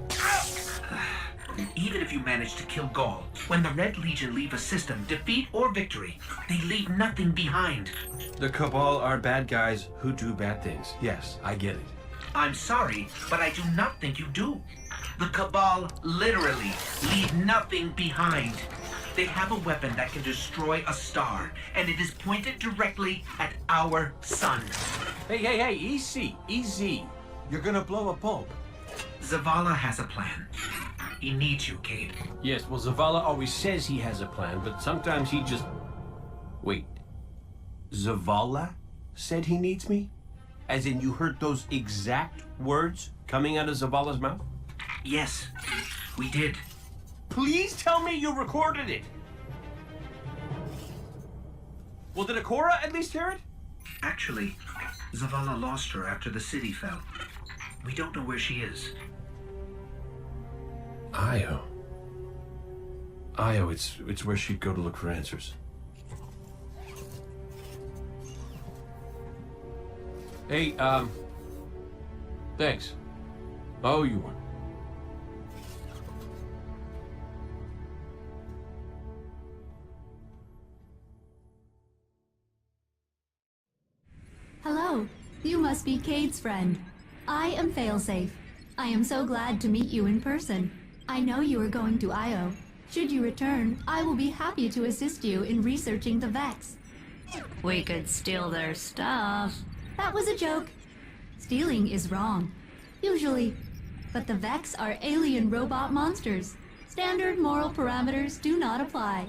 Even if you manage to kill Gaul, when the Red Legion leave a system, defeat or victory, they leave nothing behind. The Cabal are bad guys who do bad things. Yes, I get it. I'm sorry, but I do not think you do. The Cabal literally leave nothing behind. They have a weapon that can destroy a star, and it is pointed directly at our sun. Hey, easy. You're gonna blow a bulb. Zavala has a plan. He needs you, Cade. Yes, well, Zavala always says he has a plan, but sometimes he just... Wait. Zavala said he needs me? As in you heard those exact words coming out of Zavala's mouth? Yes, we did. Please tell me you recorded it! Well, did Ikora at least hear it? Actually, Zavala lost her after the city fell. We don't know where she is. Io. Io, it's where she'd go to look for answers. Hey, thanks. Oh, you won. Hello, you must be Cade's friend. I am Failsafe. I am so glad to meet you in person. I know you are going to Io. Should you return, I will be happy to assist you in researching the Vex. We could steal their stuff. That was a joke. Stealing is wrong. Usually. But the Vex are alien robot monsters. Standard moral parameters do not apply.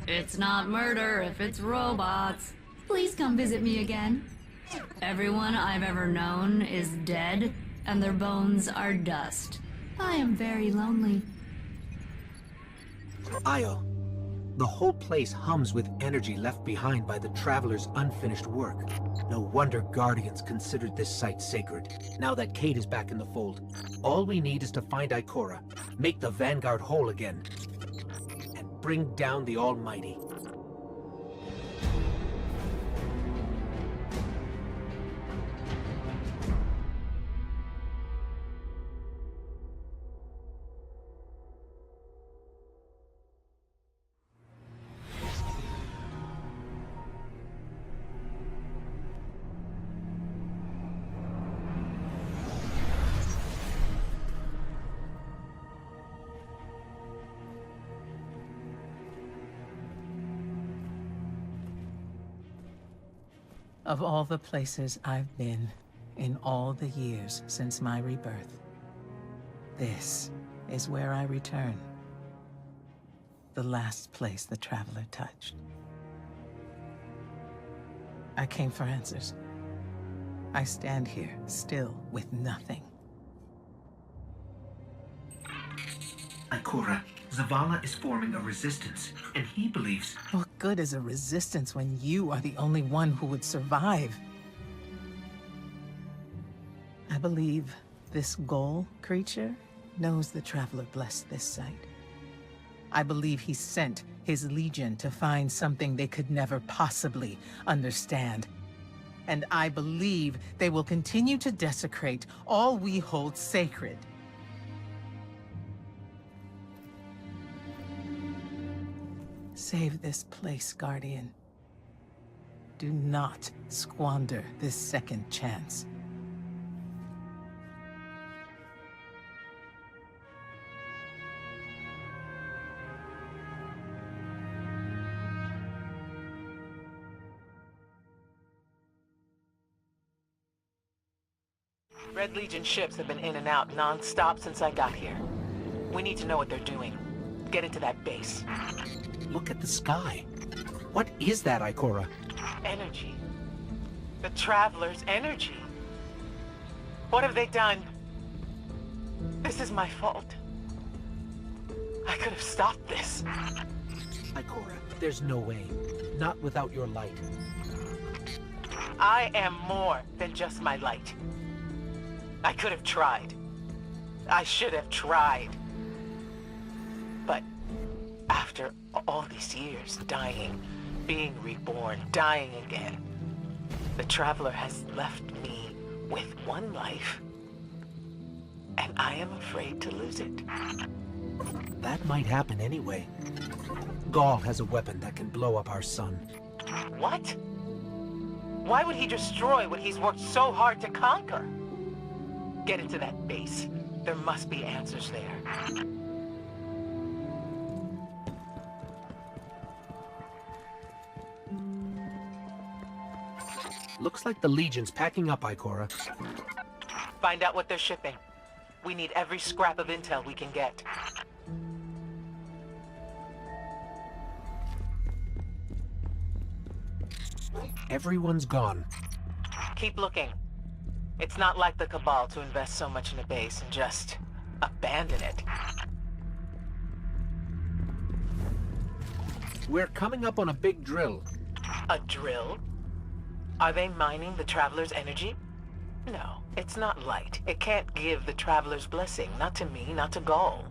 It's not murder if it's robots. Please come visit me again. Everyone I've ever known is dead, and their bones are dust. I am very lonely. Io, the whole place hums with energy left behind by the Traveler's unfinished work. No wonder Guardians considered this site sacred, now that Cade is back in the fold. All we need is to find Ikora, make the Vanguard whole again, and bring down the Almighty. Of all the places I've been in all the years since my rebirth, this is where I return. The last place the Traveler touched. I came for answers. I stand here, still with nothing. Ikora, Zavala is forming a resistance, and he believes... What good is a resistance when you are the only one who would survive? I believe this Ghoul creature knows the Traveler blessed this site. I believe he sent his Legion to find something they could never possibly understand. And I believe they will continue to desecrate all we hold sacred. Save this place, Guardian. Do not squander this second chance. Red Legion ships have been in and out non-stop since I got here. We need to know what they're doing. Get into that base. Look at the sky. What is that, Ikora? Energy. The Traveler's energy. What have they done? This is my fault. I could have stopped this. Ikora, there's no way. Not without your light. I am more than just my light. I could have tried. I should have tried. But after all these years, dying, being reborn, dying again, the Traveler has left me with one life, and I am afraid to lose it. That might happen anyway. Gaul has a weapon that can blow up our sun. What? Why would he destroy what he's worked so hard to conquer? Get into that base. There must be answers there. Looks like the Legion's packing up, Ikora. Find out what they're shipping. We need every scrap of intel we can get. Everyone's gone. Keep looking. It's not like the Cabal to invest so much in a base and just abandon it. We're coming up on a big drill. A drill? Are they mining the Traveler's energy? No, it's not light. It can't give the Traveler's blessing. Not to me, not to Gaul.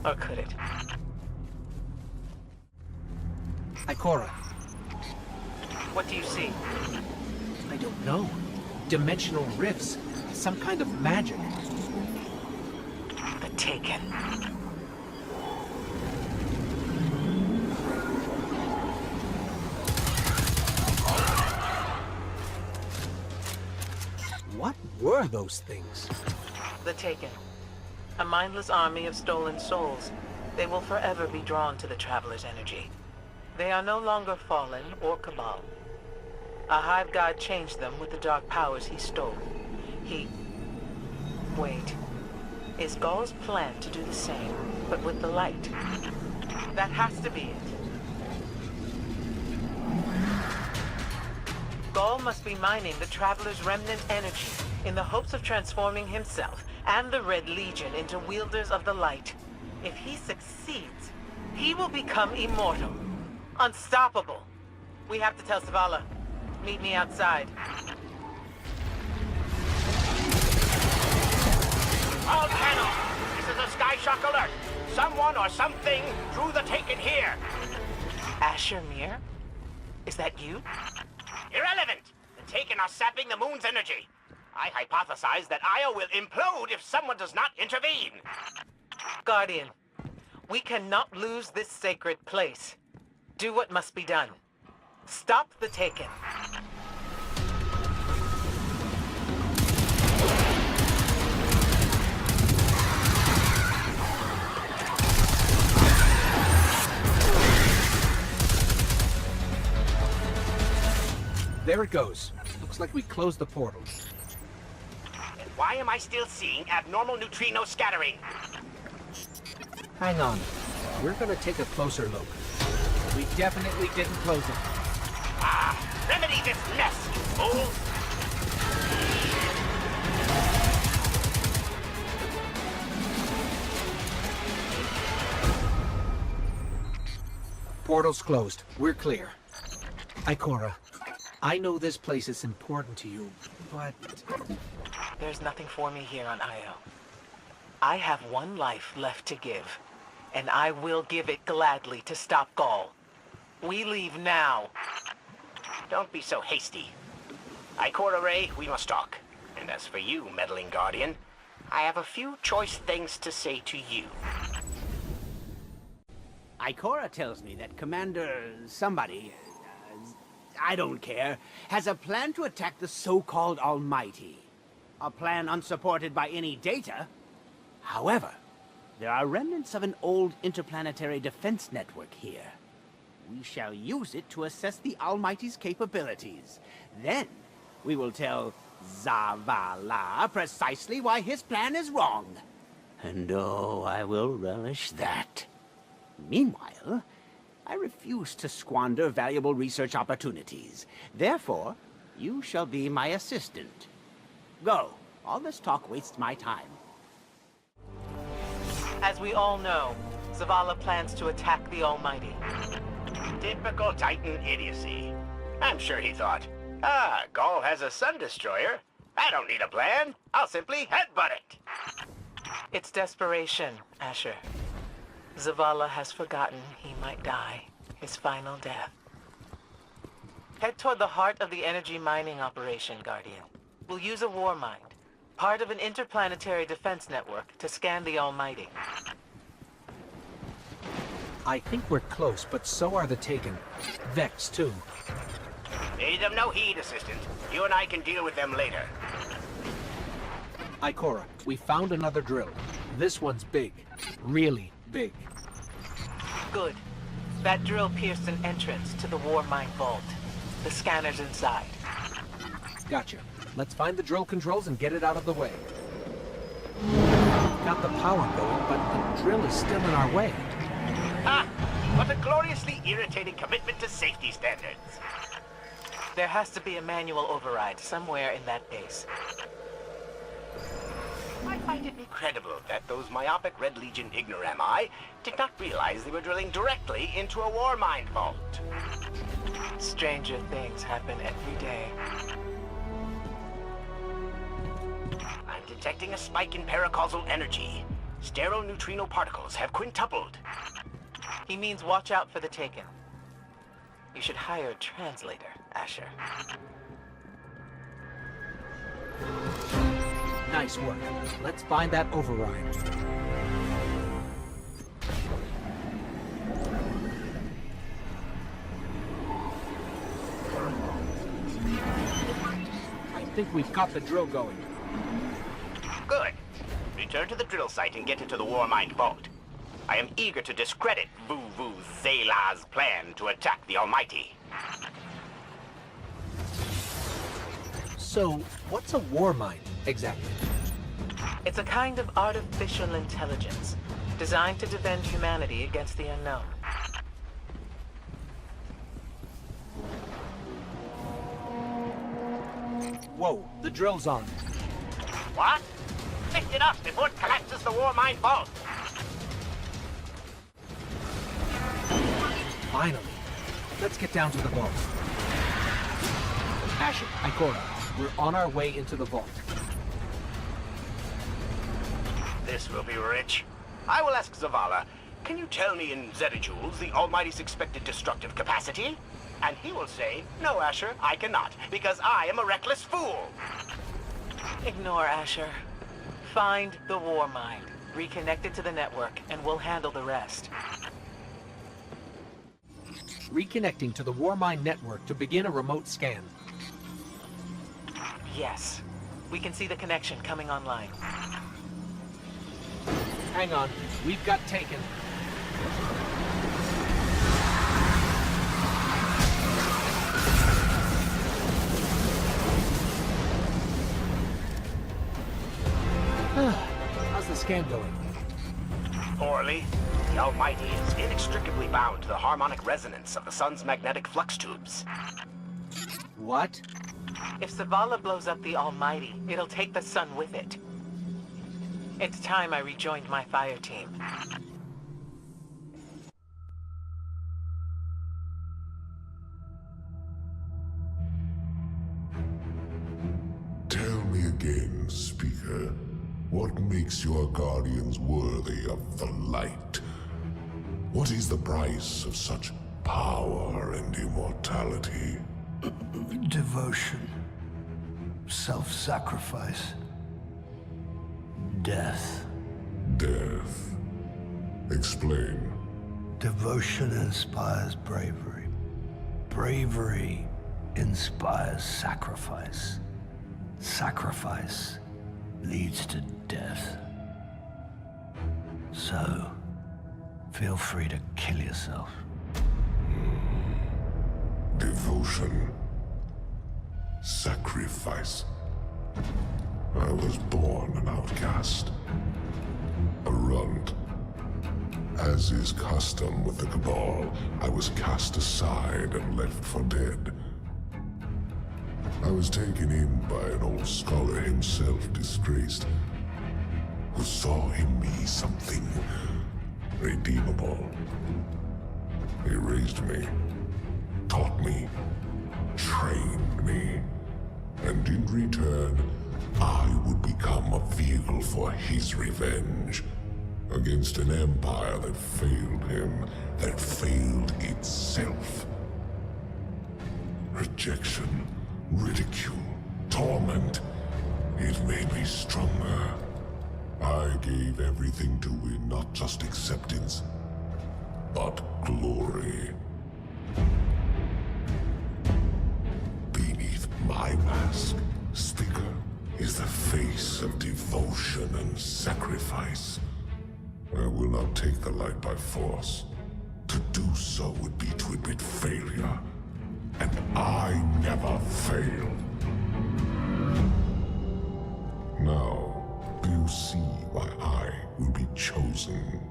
Or could it? Ikora. What do you see? I don't know. Dimensional rifts. Some kind of magic. The Taken. What were those things? The Taken. A mindless army of stolen souls. They will forever be drawn to the Traveler's energy. They are no longer fallen or Cabal. A Hive God changed them with the dark powers he stole. Wait. Is Gaul's plan to do the same, but with the light? That has to be it. Gaul must be mining the Traveler's remnant energy in the hopes of transforming himself and the Red Legion into wielders of the light. If he succeeds, he will become immortal. Unstoppable. We have to tell Zavala. Meet me outside. All panels! This is a Sky Shock alert! Someone or something drew the Taken here! Asher Mir? Is that you? Irrelevant! The Taken are sapping the moon's energy. I hypothesize that Io will implode if someone does not intervene. Guardian, we cannot lose this sacred place. Do what must be done. Stop the Taken. There it goes. Looks like we closed the portal. And why am I still seeing abnormal neutrino scattering? Hang on. We're gonna take a closer look. We definitely didn't close it. Ah! Remedy this mess, you fool! Portal's closed. We're clear. Ikora, I know this place is important to you, but... There's nothing for me here on Io. I have one life left to give, and I will give it gladly to stop Gaul. We leave now. Don't be so hasty. Ikora Ray, we must talk. And as for you, meddling Guardian, I have a few choice things to say to you. Ikora tells me that Commander somebody, I don't care, has a plan to attack the so-called Almighty. A plan unsupported by any data. However, there are remnants of an old interplanetary defense network here. We shall use it to assess the Almighty's capabilities. Then, we will tell Zavala precisely why his plan is wrong. And oh, I will relish that. Meanwhile, I refuse to squander valuable research opportunities. Therefore, you shall be my assistant. Go. All this talk wastes my time. As we all know, Zavala plans to attack the Almighty. Typical Titan idiocy. I'm sure he thought, Gaul has a Sun Destroyer. I don't need a plan. I'll simply headbutt it. It's desperation, Asher. Zavala has forgotten he might die. His final death. Head toward the heart of the energy mining operation, Guardian. We'll use a war mind, part of an interplanetary defense network, to scan the Almighty. I think we're close, but so are the Taken. Vex, too. Pay them no heed, Assistant. You and I can deal with them later. Ikora, we found another drill. This one's big. Really big. Good. That drill pierced an entrance to the war mine vault. The scanner's inside. Gotcha. Let's find the drill controls and get it out of the way. got the power going, but the drill is still in our way. Ah! What a gloriously irritating commitment to safety standards. There has to be a manual override somewhere in that base. I find it incredible that those myopic Red Legion ignorami did not realize they were drilling directly into a war mind vault. Stranger things happen every day. I'm detecting a spike in paracausal energy. Stereoneutrino particles have quintupled. He means watch out for the Taken. You should hire a translator, Asher. Nice work. Let's find that override. I think we've got the drill going. Good. Return to the drill site and get into the Warmind vault. I am eager to discredit Vuvu Zayla's plan to attack the Almighty. So, what's a war mind, exactly? It's a kind of artificial intelligence designed to defend humanity against the unknown. Whoa, the drill's on. What? Lift it up before it collapses the Warmind vault! Finally. Let's get down to the vault. Asher, Ikora, we're on our way into the vault. This will be rich. I will ask Zavala, can you tell me in zetajoules the Almighty's expected destructive capacity? And he will say, no, Asher, I cannot, because I am a reckless fool. Ignore Asher. Find the Warmind, reconnect it to the network, and we'll handle the rest. Reconnecting to the Warmind network to begin a remote scan. Yes. We can see the connection coming online. Hang on. We've got Taken. How's the scan going? Poorly. The Almighty is inextricably bound to the harmonic resonance of the sun's magnetic flux tubes. What? If Zavala blows up the Almighty, it'll take the sun with it. It's time I rejoined my fire team. Tell me again, Speaker, what makes your Guardians worthy of the light? What is the price of such power and immortality? Devotion. Self-sacrifice. Death. Death. Explain. Devotion inspires bravery. Bravery inspires sacrifice. Sacrifice leads to death. So, feel free to kill yourself. Devotion. Sacrifice. I was born an outcast. A runt. As is custom with the Cabal, I was cast aside and left for dead. I was taken in by an old scholar himself, disgraced, who saw in me something redeemable. He raised me, taught me, trained me, and in return, I would become a vehicle for his revenge against an empire that failed him, that failed itself. Rejection, ridicule, torment. It made me stronger. I gave everything to win not just acceptance, but glory. Beneath my mask, Speaker, is the face of devotion and sacrifice. I will not take the light by force. To do so would be to admit failure. And I never fail. Now, do you see why I will be chosen.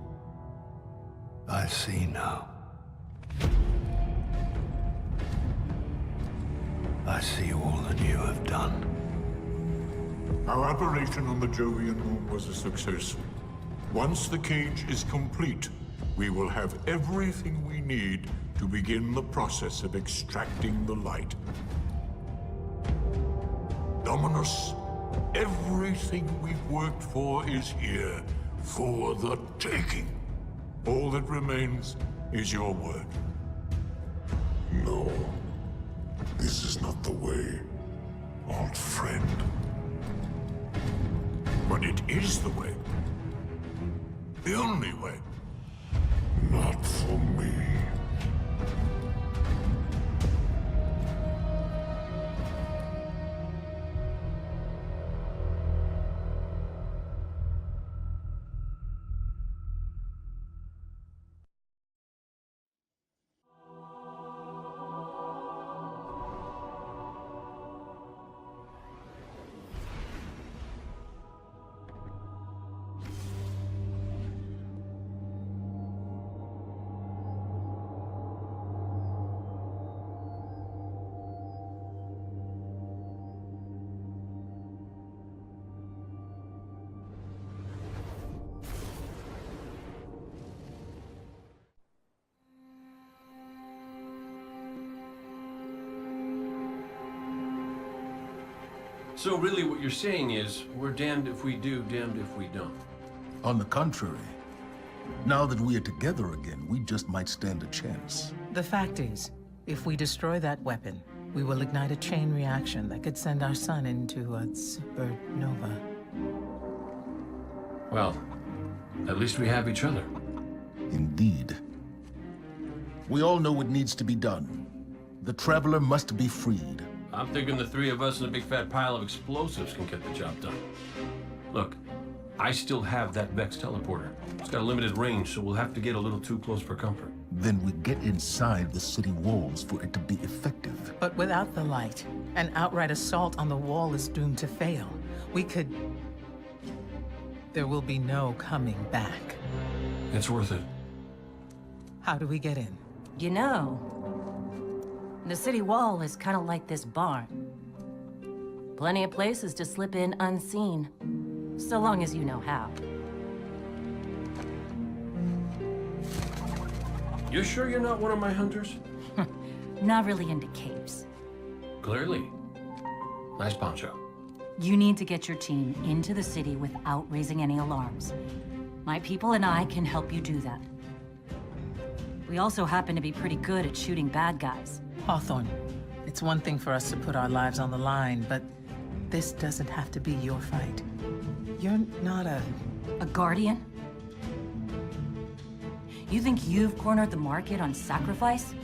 I see now. I see all that you have done. Our operation on the Jovian moon was a success. Once the cage is complete, we will have everything we need to begin the process of extracting the light. Dominus, everything we've worked for is here, for the taking. All that remains is your word. No, this is not the way, old friend. But it is the way. The only way. Not for me. So really what you're saying is, we're damned if we do, damned if we don't. On the contrary, now that we are together again, we just might stand a chance. The fact is, if we destroy that weapon, we will ignite a chain reaction that could send our sun into a supernova. Well, at least we have each other. Indeed. We all know what needs to be done. The Traveler must be freed. I'm thinking the three of us and a big fat pile of explosives can get the job done. Look, I still have that Vex teleporter. It's got a limited range, so we'll have to get a little too close for comfort. Then we get inside the city walls for it to be effective. But without the light, an outright assault on the wall is doomed to fail. We could... There will be no coming back. It's worth it. How do we get in? You know, the city wall is kind of like this barn. Plenty of places to slip in unseen, so long as you know how. You sure you're not one of my hunters? Not really into caves. Clearly. Nice poncho. You need to get your team into the city without raising any alarms. My people and I can help you do that. We also happen to be pretty good at shooting bad guys. Hawthorne, it's one thing for us to put our lives on the line, but this doesn't have to be your fight. You're not a guardian? You think you've cornered the market on sacrifice?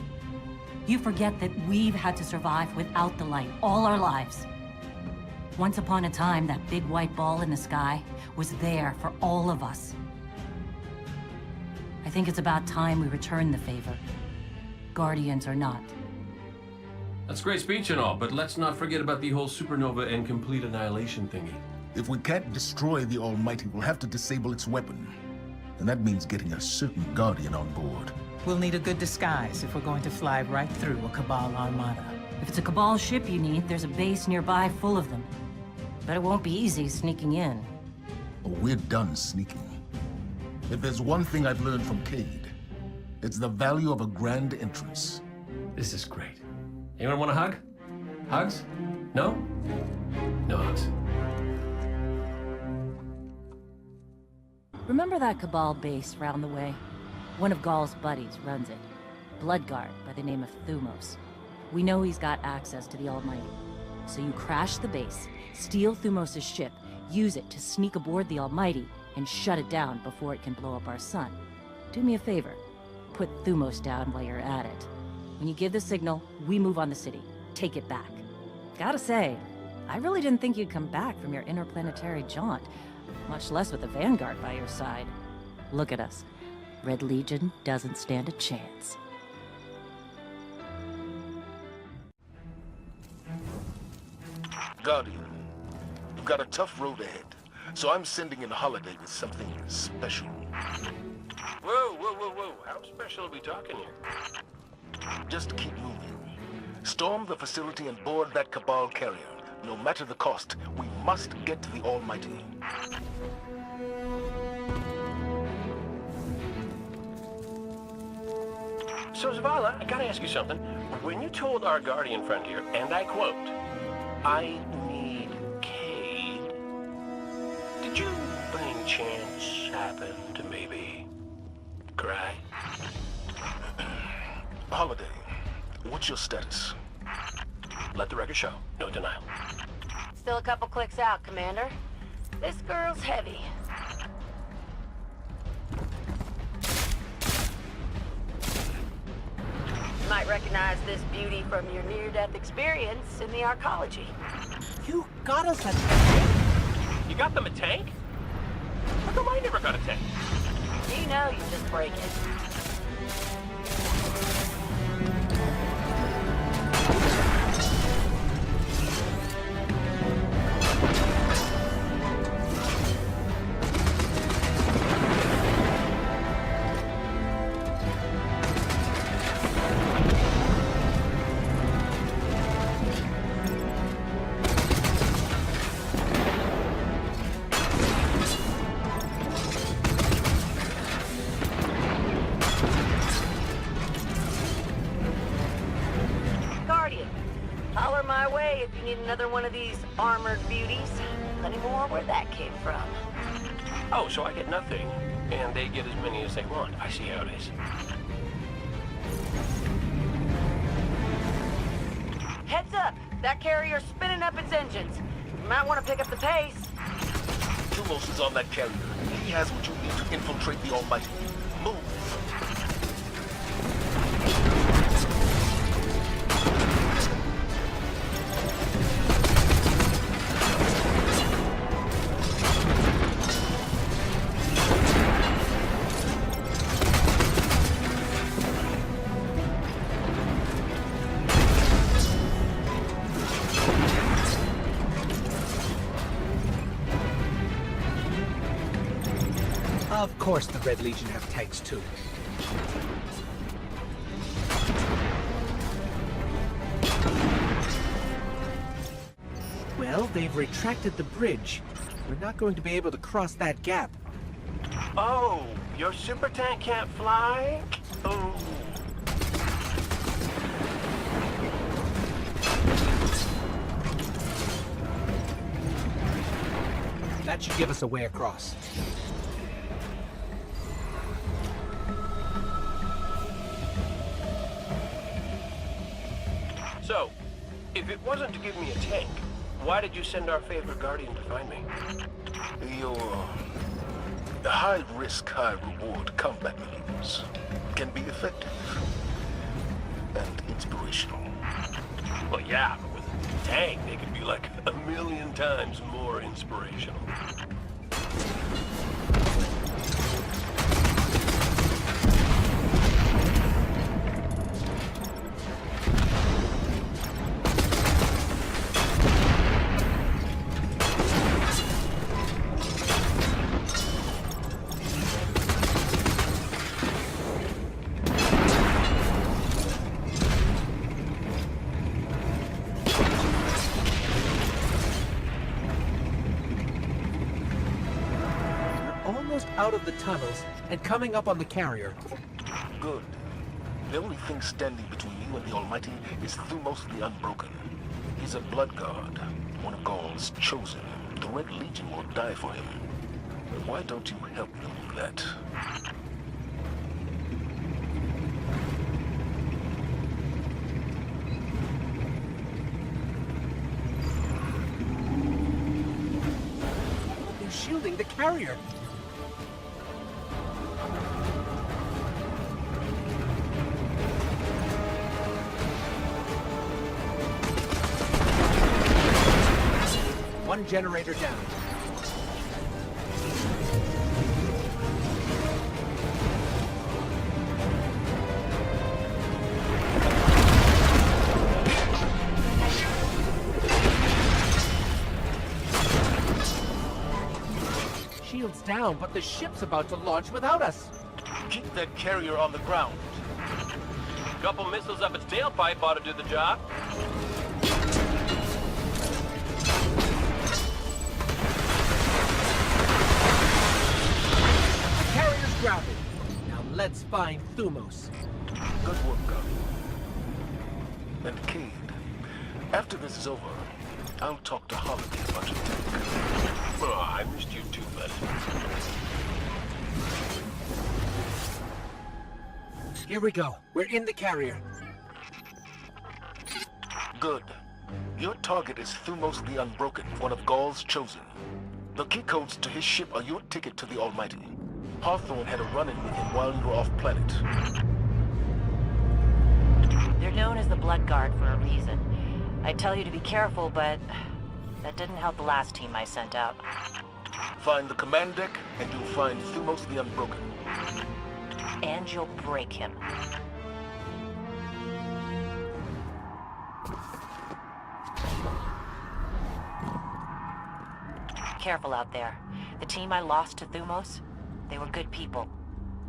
You forget that we've had to survive without the light all our lives. Once upon a time, that big white ball in the sky was there for all of us. I think it's about time we return the favor. Guardians or not. That's great speech and all, but let's not forget about the whole supernova and complete annihilation thingy. If we can't destroy the Almighty, we'll have to disable its weapon. And that means getting a certain Guardian on board. We'll need a good disguise if we're going to fly right through a Cabal armada. If it's a Cabal ship you need, there's a base nearby full of them. But it won't be easy sneaking in. Oh, we're done sneaking. If there's one thing I've learned from Cayde, it's the value of a grand entrance. This is great. Anyone want a hug? Hugs? No? No hugs. Remember that Cabal base round the way? One of Gaul's buddies runs it. Bloodguard by the name of Thumos. We know he's got access to the Almighty. So you crash the base, steal Thumos' ship, use it to sneak aboard the Almighty, and shut it down before it can blow up our sun. Do me a favor. Put Thumos down while you're at it. When you give the signal, we move on the city. Take it back. Gotta say, I really didn't think you'd come back from your interplanetary jaunt, much less with the Vanguard by your side. Look at us. Red Legion doesn't stand a chance. Guardian, you've got a tough road ahead. So I'm sending in Holiday with something special. Whoa, whoa, whoa, whoa. How special are we talking here? Just keep moving. Storm the facility and board that Cabal carrier. No matter the cost, we must get to the Almighty. So, Zavala, I gotta ask you something. When you told our Guardian friend here, and I quote, "I need Cade," did you, by any chance, happen to maybe cry? Holiday, what's your status? Let the record show. No denial. Still a couple clicks out, Commander. This girl's heavy. You might recognize this beauty from your near-death experience in the arcology. You got us a tank? You got them a tank? How come I never got a tank? You know you just break it. Holler my way if you need another one of these armored beauties. Plenty more where that came from. Oh, so I get nothing, and they get as many as they want. I see how it is. Heads up! That carrier's spinning up its engines. You might want to pick up the pace. Tumos is on that carrier. He has what you need to infiltrate the Almighty. Move! Of course the Red Legion have tanks too. Well, they've retracted the bridge. We're not going to be able to cross that gap. Oh, your super tank can't fly? Oh. That should give us a way across. So, if it wasn't to give me a tank, why did you send our favorite Guardian to find me? Your high-risk, high-reward combat maneuvers can be effective and inspirational. Well, yeah, but with a tank, they could be like 1,000,000 times more inspirational. Out of the tunnels and coming up on the carrier. Good. The only thing standing between you and the Almighty is Thumos the Unbroken. He's a blood god, one of Gaul's chosen. The Red Legion will die for him. Why don't you help them with that? They're shielding the carrier. One generator down. us down, but the ship's about to launch without us. Keep that carrier on the ground. Couple missiles up its tailpipe ought to do the job. The carrier's grounded. Now let's find Thumos. Good work, Guardian. And Cade, after this is over, I'll talk to Holiday about your tech. Oh, I missed you too, bud. Here we go. We're in the carrier. Good. Your target is Thumos the Unbroken, one of Gaul's chosen. The key codes to his ship are your ticket to the Almighty. Hawthorne had a run-in with him while you were off-planet. They're known as the Blood Guard for a reason. I tell you to be careful, but that didn't help the last team I sent out. Find the command deck, and you'll find Thumos the Unbroken. And you'll break him. Careful out there. The team I lost to Thumos, they were good people.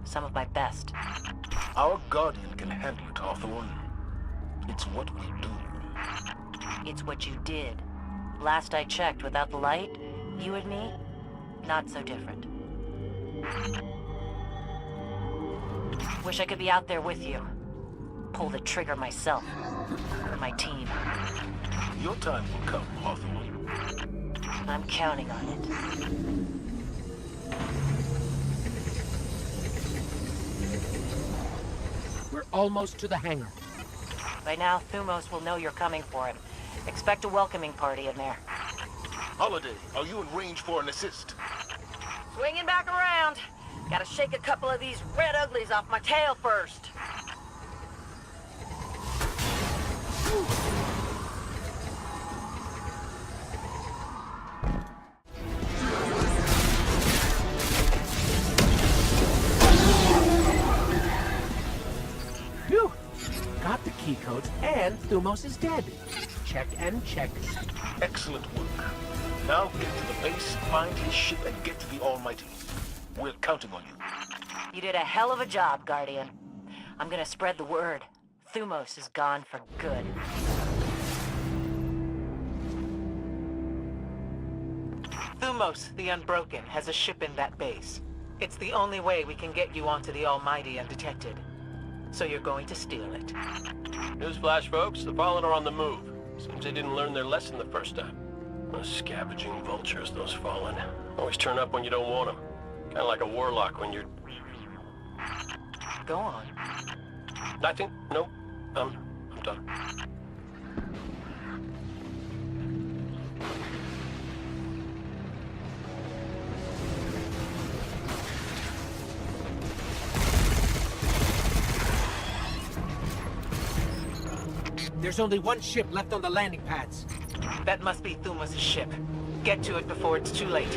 Some of my best. Our Guardian can handle it, Hawthorne. It's what we do. It's what you did. Last I checked, without the light, you and me, not so different. Wish I could be out there with you. Pull the trigger myself. For my team. Your time will come, Hawthorne. I'm counting on it. We're almost to the hangar. By now, Thumos will know you're coming for him. Expect a welcoming party in there. Holiday, are you in range for an assist? Swinging back around. Gotta shake a couple of these red uglies off my tail first. Phew! Got the key codes, and Thumos is dead. Check and check. Excellent work. Now get to the base, find his ship, and get to the Almighty. We're counting on you. You did a hell of a job, Guardian. I'm gonna spread the word. Thumos is gone for good. Thumos, the Unbroken, has a ship in that base. It's the only way we can get you onto the Almighty undetected. So you're going to steal it. Newsflash, folks. The Fallen are on the move. Seems they didn't learn their lesson the first time. Those scavenging vultures, those Fallen. Always turn up when you don't want them. Kind of like a warlock when you're... Go on. Nothing? No. I'm done. There's only one ship left on the landing pads. That must be Thumos' ship. Get to it before it's too late.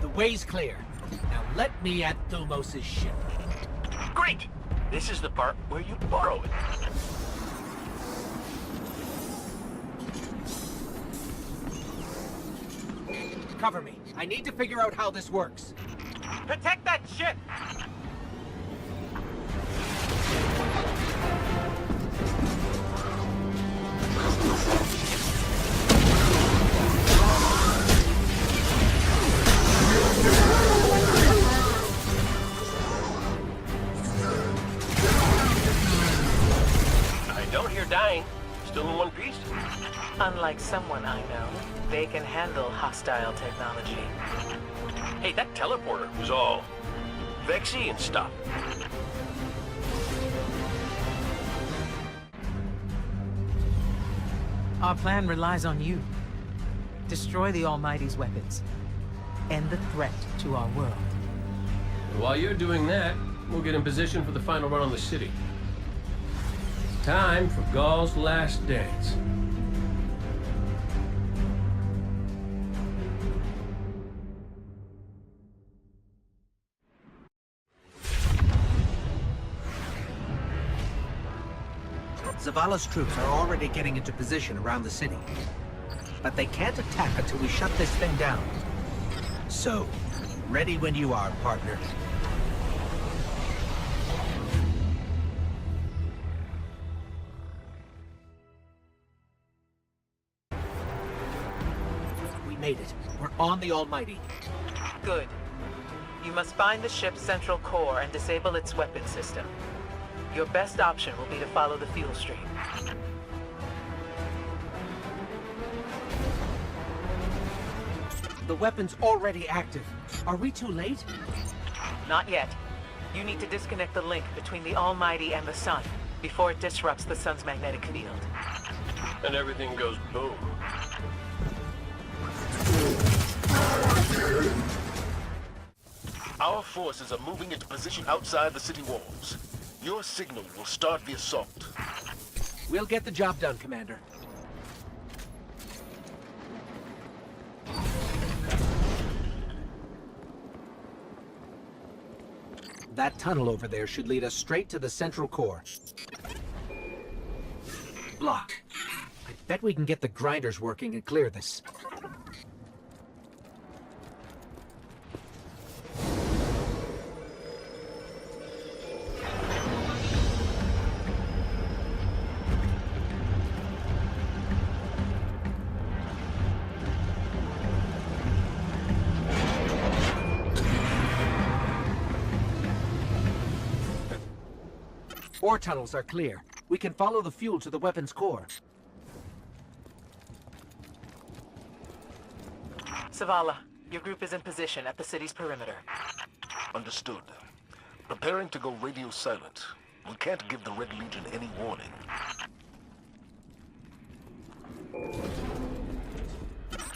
The way's clear. Now let me at Thumos' ship. Great! This is the part where you borrow it. Cover me. I need to figure out how this works. Protect that ship! I don't hear dying. Still in one piece? Unlike someone I know, they can handle hostile technology. Hey, that teleporter was all vexy and stuff. Our plan relies on you. Destroy the Almighty's weapons. End the threat to our world. While you're doing that, we'll get in position for the final run on the city. Time for Gaul's last dance. Zavala's troops are already getting into position around the city. But they can't attack until we shut this thing down. So, ready when you are, partner. We made it. We're on the Almighty. Good. You must find the ship's central core and disable its weapon system. Your best option will be to follow the fuel stream. The weapon's already active. Are we too late? Not yet. You need to disconnect the link between the Almighty and the Sun before it disrupts the Sun's magnetic field. And everything goes boom. Our forces are moving into position outside the city walls. Your signal will start the assault. We'll get the job done, Commander. That tunnel over there should lead us straight to the central core. Block. I bet we can get the grinders working and clear this. Ore tunnels are clear. We can follow the fuel to the weapon's core. Zavala, your group is in position at the city's perimeter. Understood. Preparing to go radio silent. We can't give the Red Legion any warning.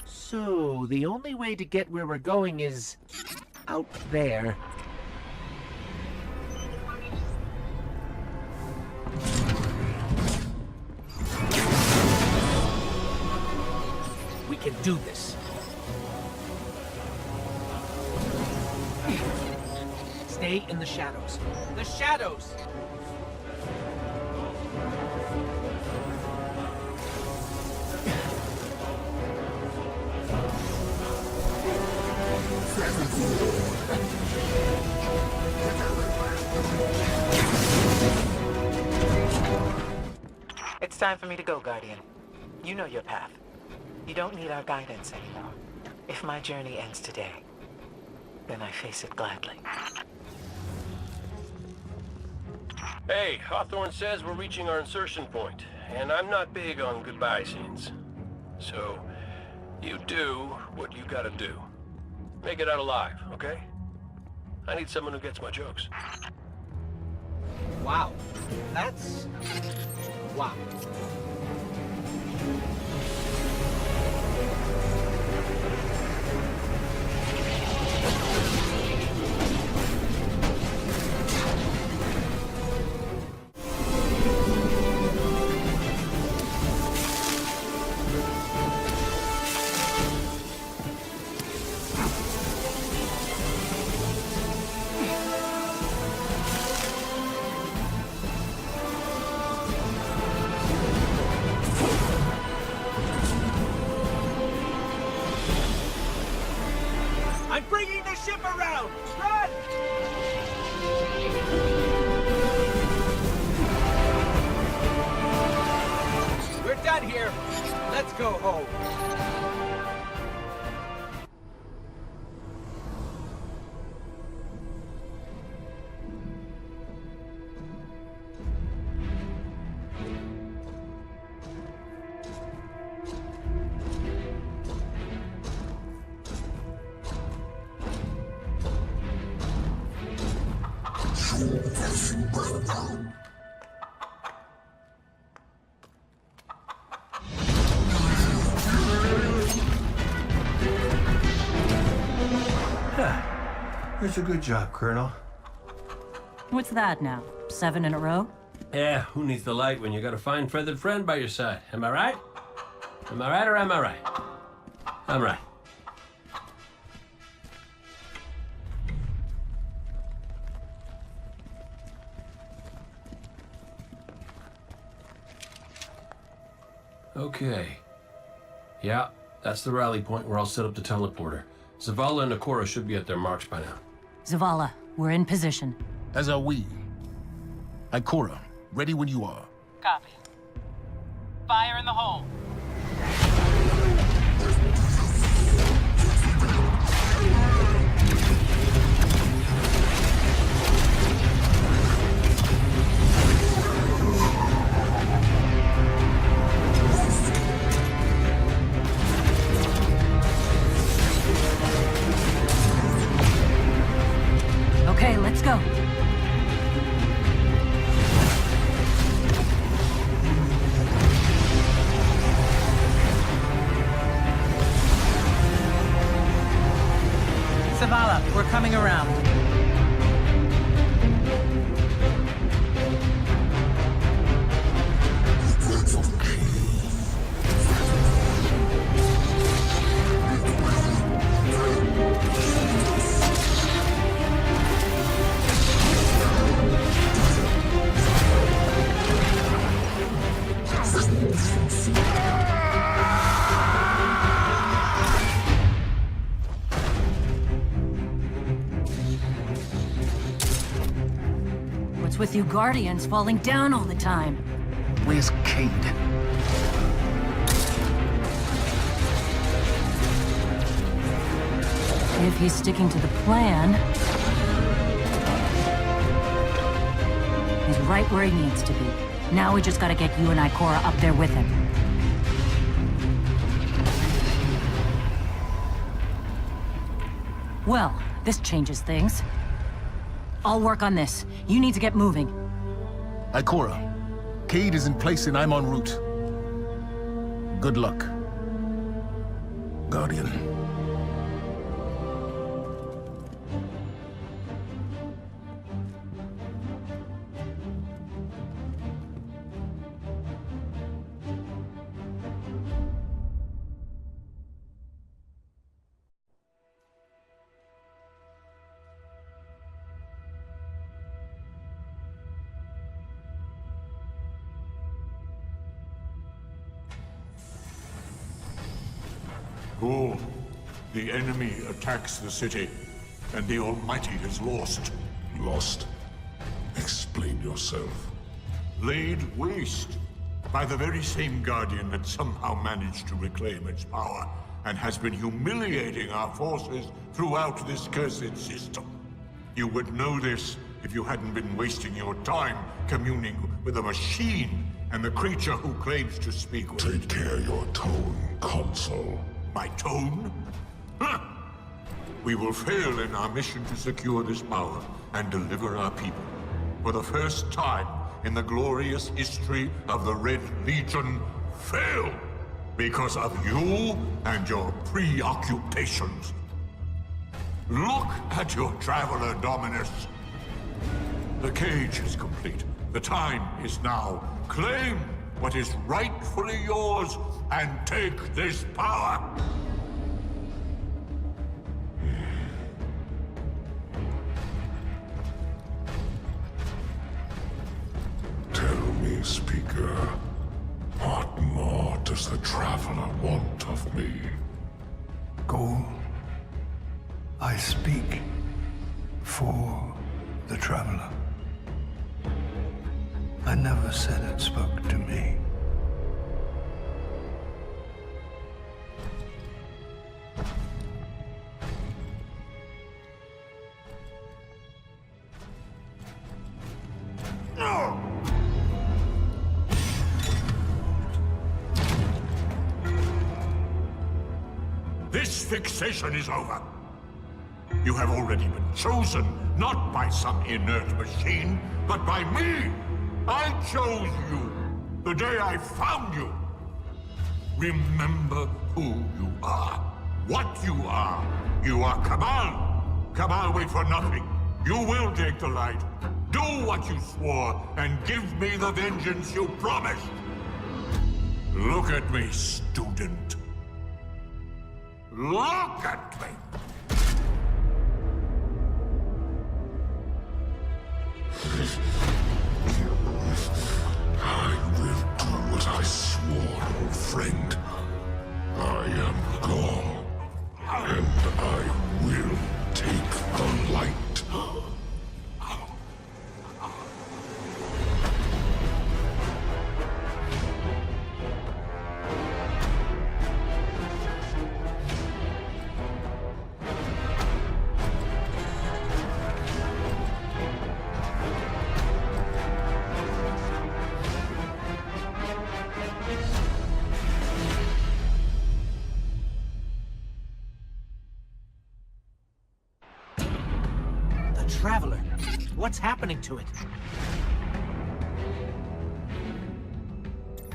So, the only way to get where we're going is out there. We can do this. Stay in the shadows. The shadows! It's time for me to go, Guardian. You know your path. You don't need our guidance anymore. If my journey ends today, then I face it gladly. Hey, Hawthorne says we're reaching our insertion point, and I'm not big on goodbye scenes. So, you do what you gotta do. Make it out alive, okay? I need someone who gets my jokes. Wow. That's... wow. I'm bringing the ship around! Run! We're done here. Let's go home. That's a good job, Colonel. What's that now? 7 in a row? Yeah, who needs the light when you got a fine feathered friend by your side? Am I right? Am I right or am I right? I'm right. Okay. Yeah, that's the rally point where I'll set up the teleporter. Zavala and Ikora should be at their marks by now. Zavala, we're in position. As are we. Ikora, ready when you are. Copy. Fire in the hole. Okay, let's go. Zavala, we're coming around. What's with you Guardians falling down all the time? Where's Cayde? If he's sticking to the plan, he's right where he needs to be. Now we just gotta get you and Ikora up there with him. Well, this changes things. I'll work on this. You need to get moving. Ikora, Cayde is in place and I'm en route. Good luck, Guardian. Ghoul, the enemy attacks the city, and the Almighty is lost. Lost? Explain yourself. Laid waste by the very same Guardian that somehow managed to reclaim its power, and has been humiliating our forces throughout this cursed system. You would know this if you hadn't been wasting your time communing with a machine and the creature who claims to speak with... Take care your tone, Consul. My tone? Huh. We will fail in our mission to secure this power and deliver our people. For the first time in the glorious history of the Red Legion, fail because of you and your preoccupations. Look at your Traveler, Dominus. The cage is complete. The time is now. Claim what is rightfully yours and take this power. Tell me, Speaker, what more does the Traveler want of me? Ghoul, I speak for the Traveler. I never said it spoke to me. No! This fixation is over. You have already been chosen, not by some inert machine, but by me! I chose you, the day I found you. Remember who you are, what you are. You are Cabal. Cabal wait for nothing. You will take the light. Do what you swore, and give me the vengeance you promised. Look at me, student. Look at me! I will do what I swore, old friend. I am Gaul, and I will take the light. Traveler. What's happening to it?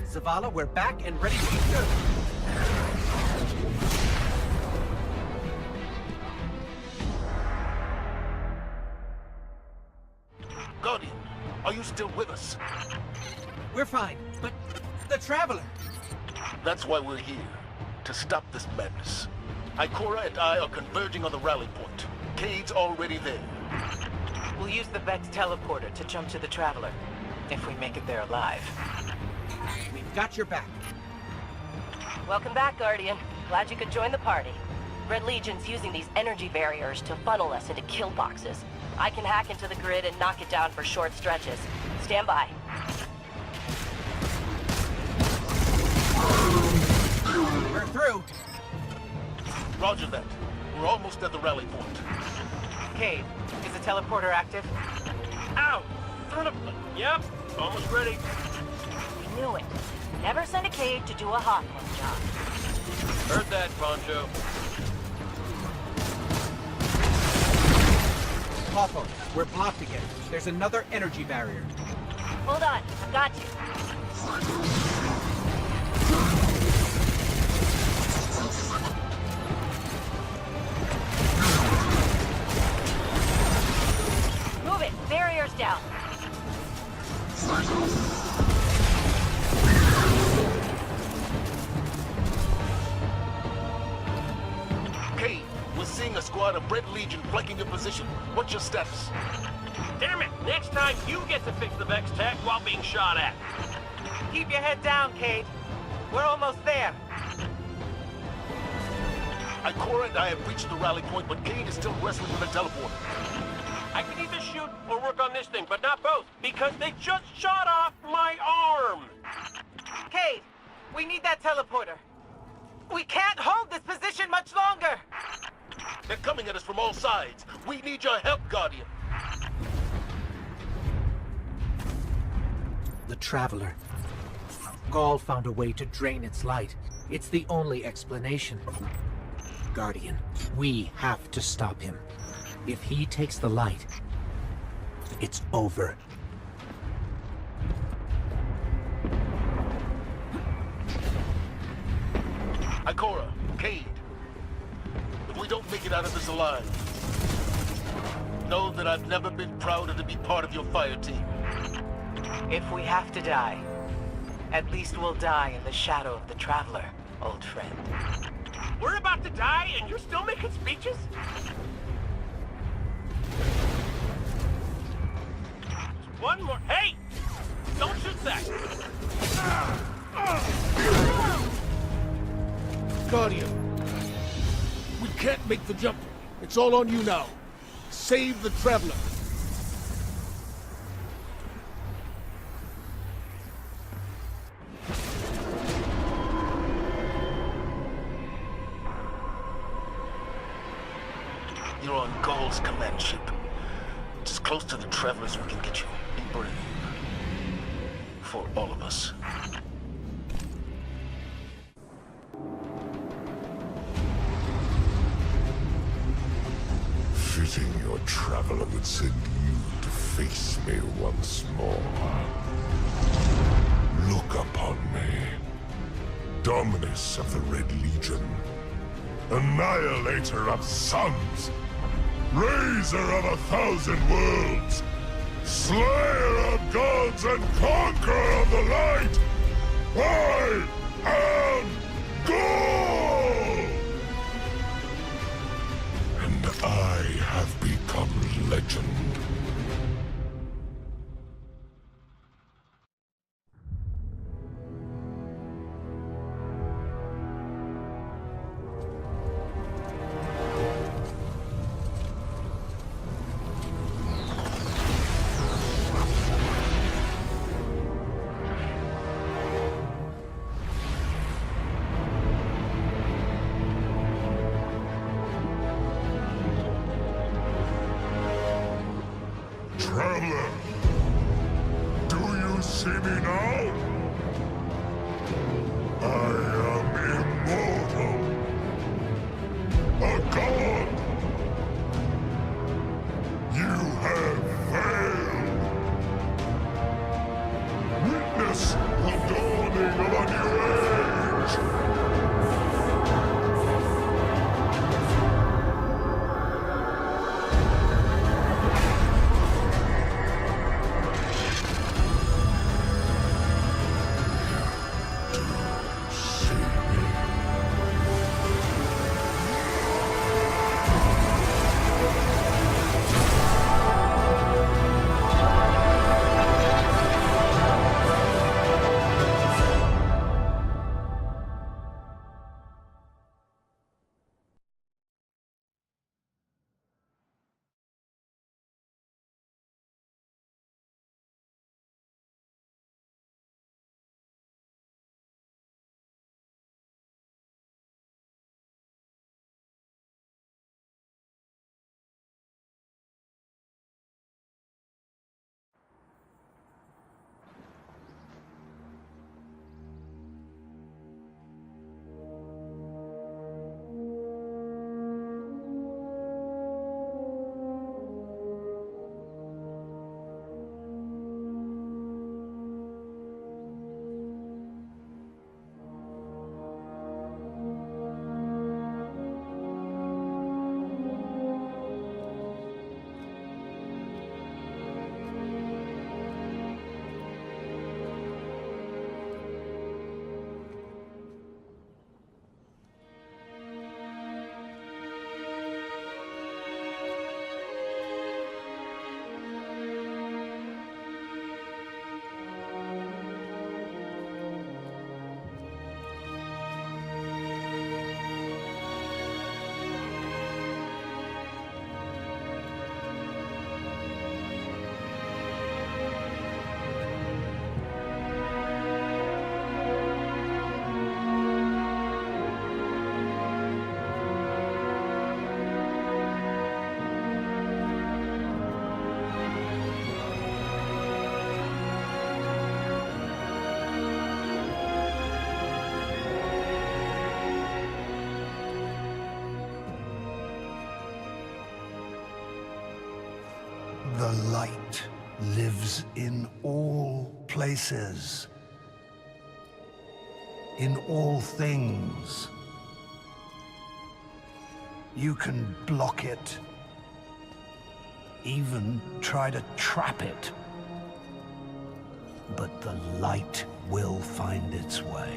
Zavala, we're back and ready to go. Guardian, are you still with us? We're fine, but the Traveler... That's why we're here. To stop this madness. Ikora and I are converging on the rally point. Cade's already there. We'll use the Vex teleporter to jump to the Traveler, if we make it there alive. We've got your back. Welcome back, Guardian. Glad you could join the party. Red Legion's using these energy barriers to funnel us into kill boxes. I can hack into the grid and knock it down for short stretches. Stand by. We're through. Roger that. We're almost at the rally point. Cade, is the teleporter active? Ow! Son of a... Yep, almost ready. We knew it. Never send a Cade to do a Hawkman job. Heard that, Poncho. Hawthorne, we're blocked again. There's another energy barrier. Hold on, I've got you. Move it! Barrier's down. Cade, we're seeing a squad of Red Legion flanking your position. What's your status? Damn it! Next time you get to fix the Vex tech while being shot at. Keep your head down, Cade. We're almost there. Ikora and I have reached the rally point, but Cade is still wrestling with the teleporter. I can either shoot or work on this thing, but not both, because they just shot off my arm! Cade, we need that teleporter. We can't hold this position much longer! They're coming at us from all sides. We need your help, Guardian. The Traveler. Gaul found a way to drain its light. It's the only explanation. Guardian, we have to stop him. If he takes the light, it's over. Ikora, Cade, if we don't make it out of this alive, know that I've never been prouder to be part of your fire team. If we have to die, at least we'll die in the shadow of the Traveler, old friend. We're about to die and you're still making speeches? One more. Hey! Don't shoot that! Guardian, we can't make the jump. It's all on you now. Save the Traveler. You're on Gaul's command ship. It's as close to the Traveler as we can get you. Be brave. For all of us. Fitting your Traveler would send you to face me once more. Look upon me. Dominus of the Red Legion. Annihilator of suns. Raiser of 1,000 worlds. Slayer of gods and conqueror of the light. I am Gaul! And I have become legend. Traveler, do you see me now? I am immortal. A god. You have failed. Witness the dawning of a new age. The light lives in all places, in all things. You can block it, even try to trap it. But the light will find its way.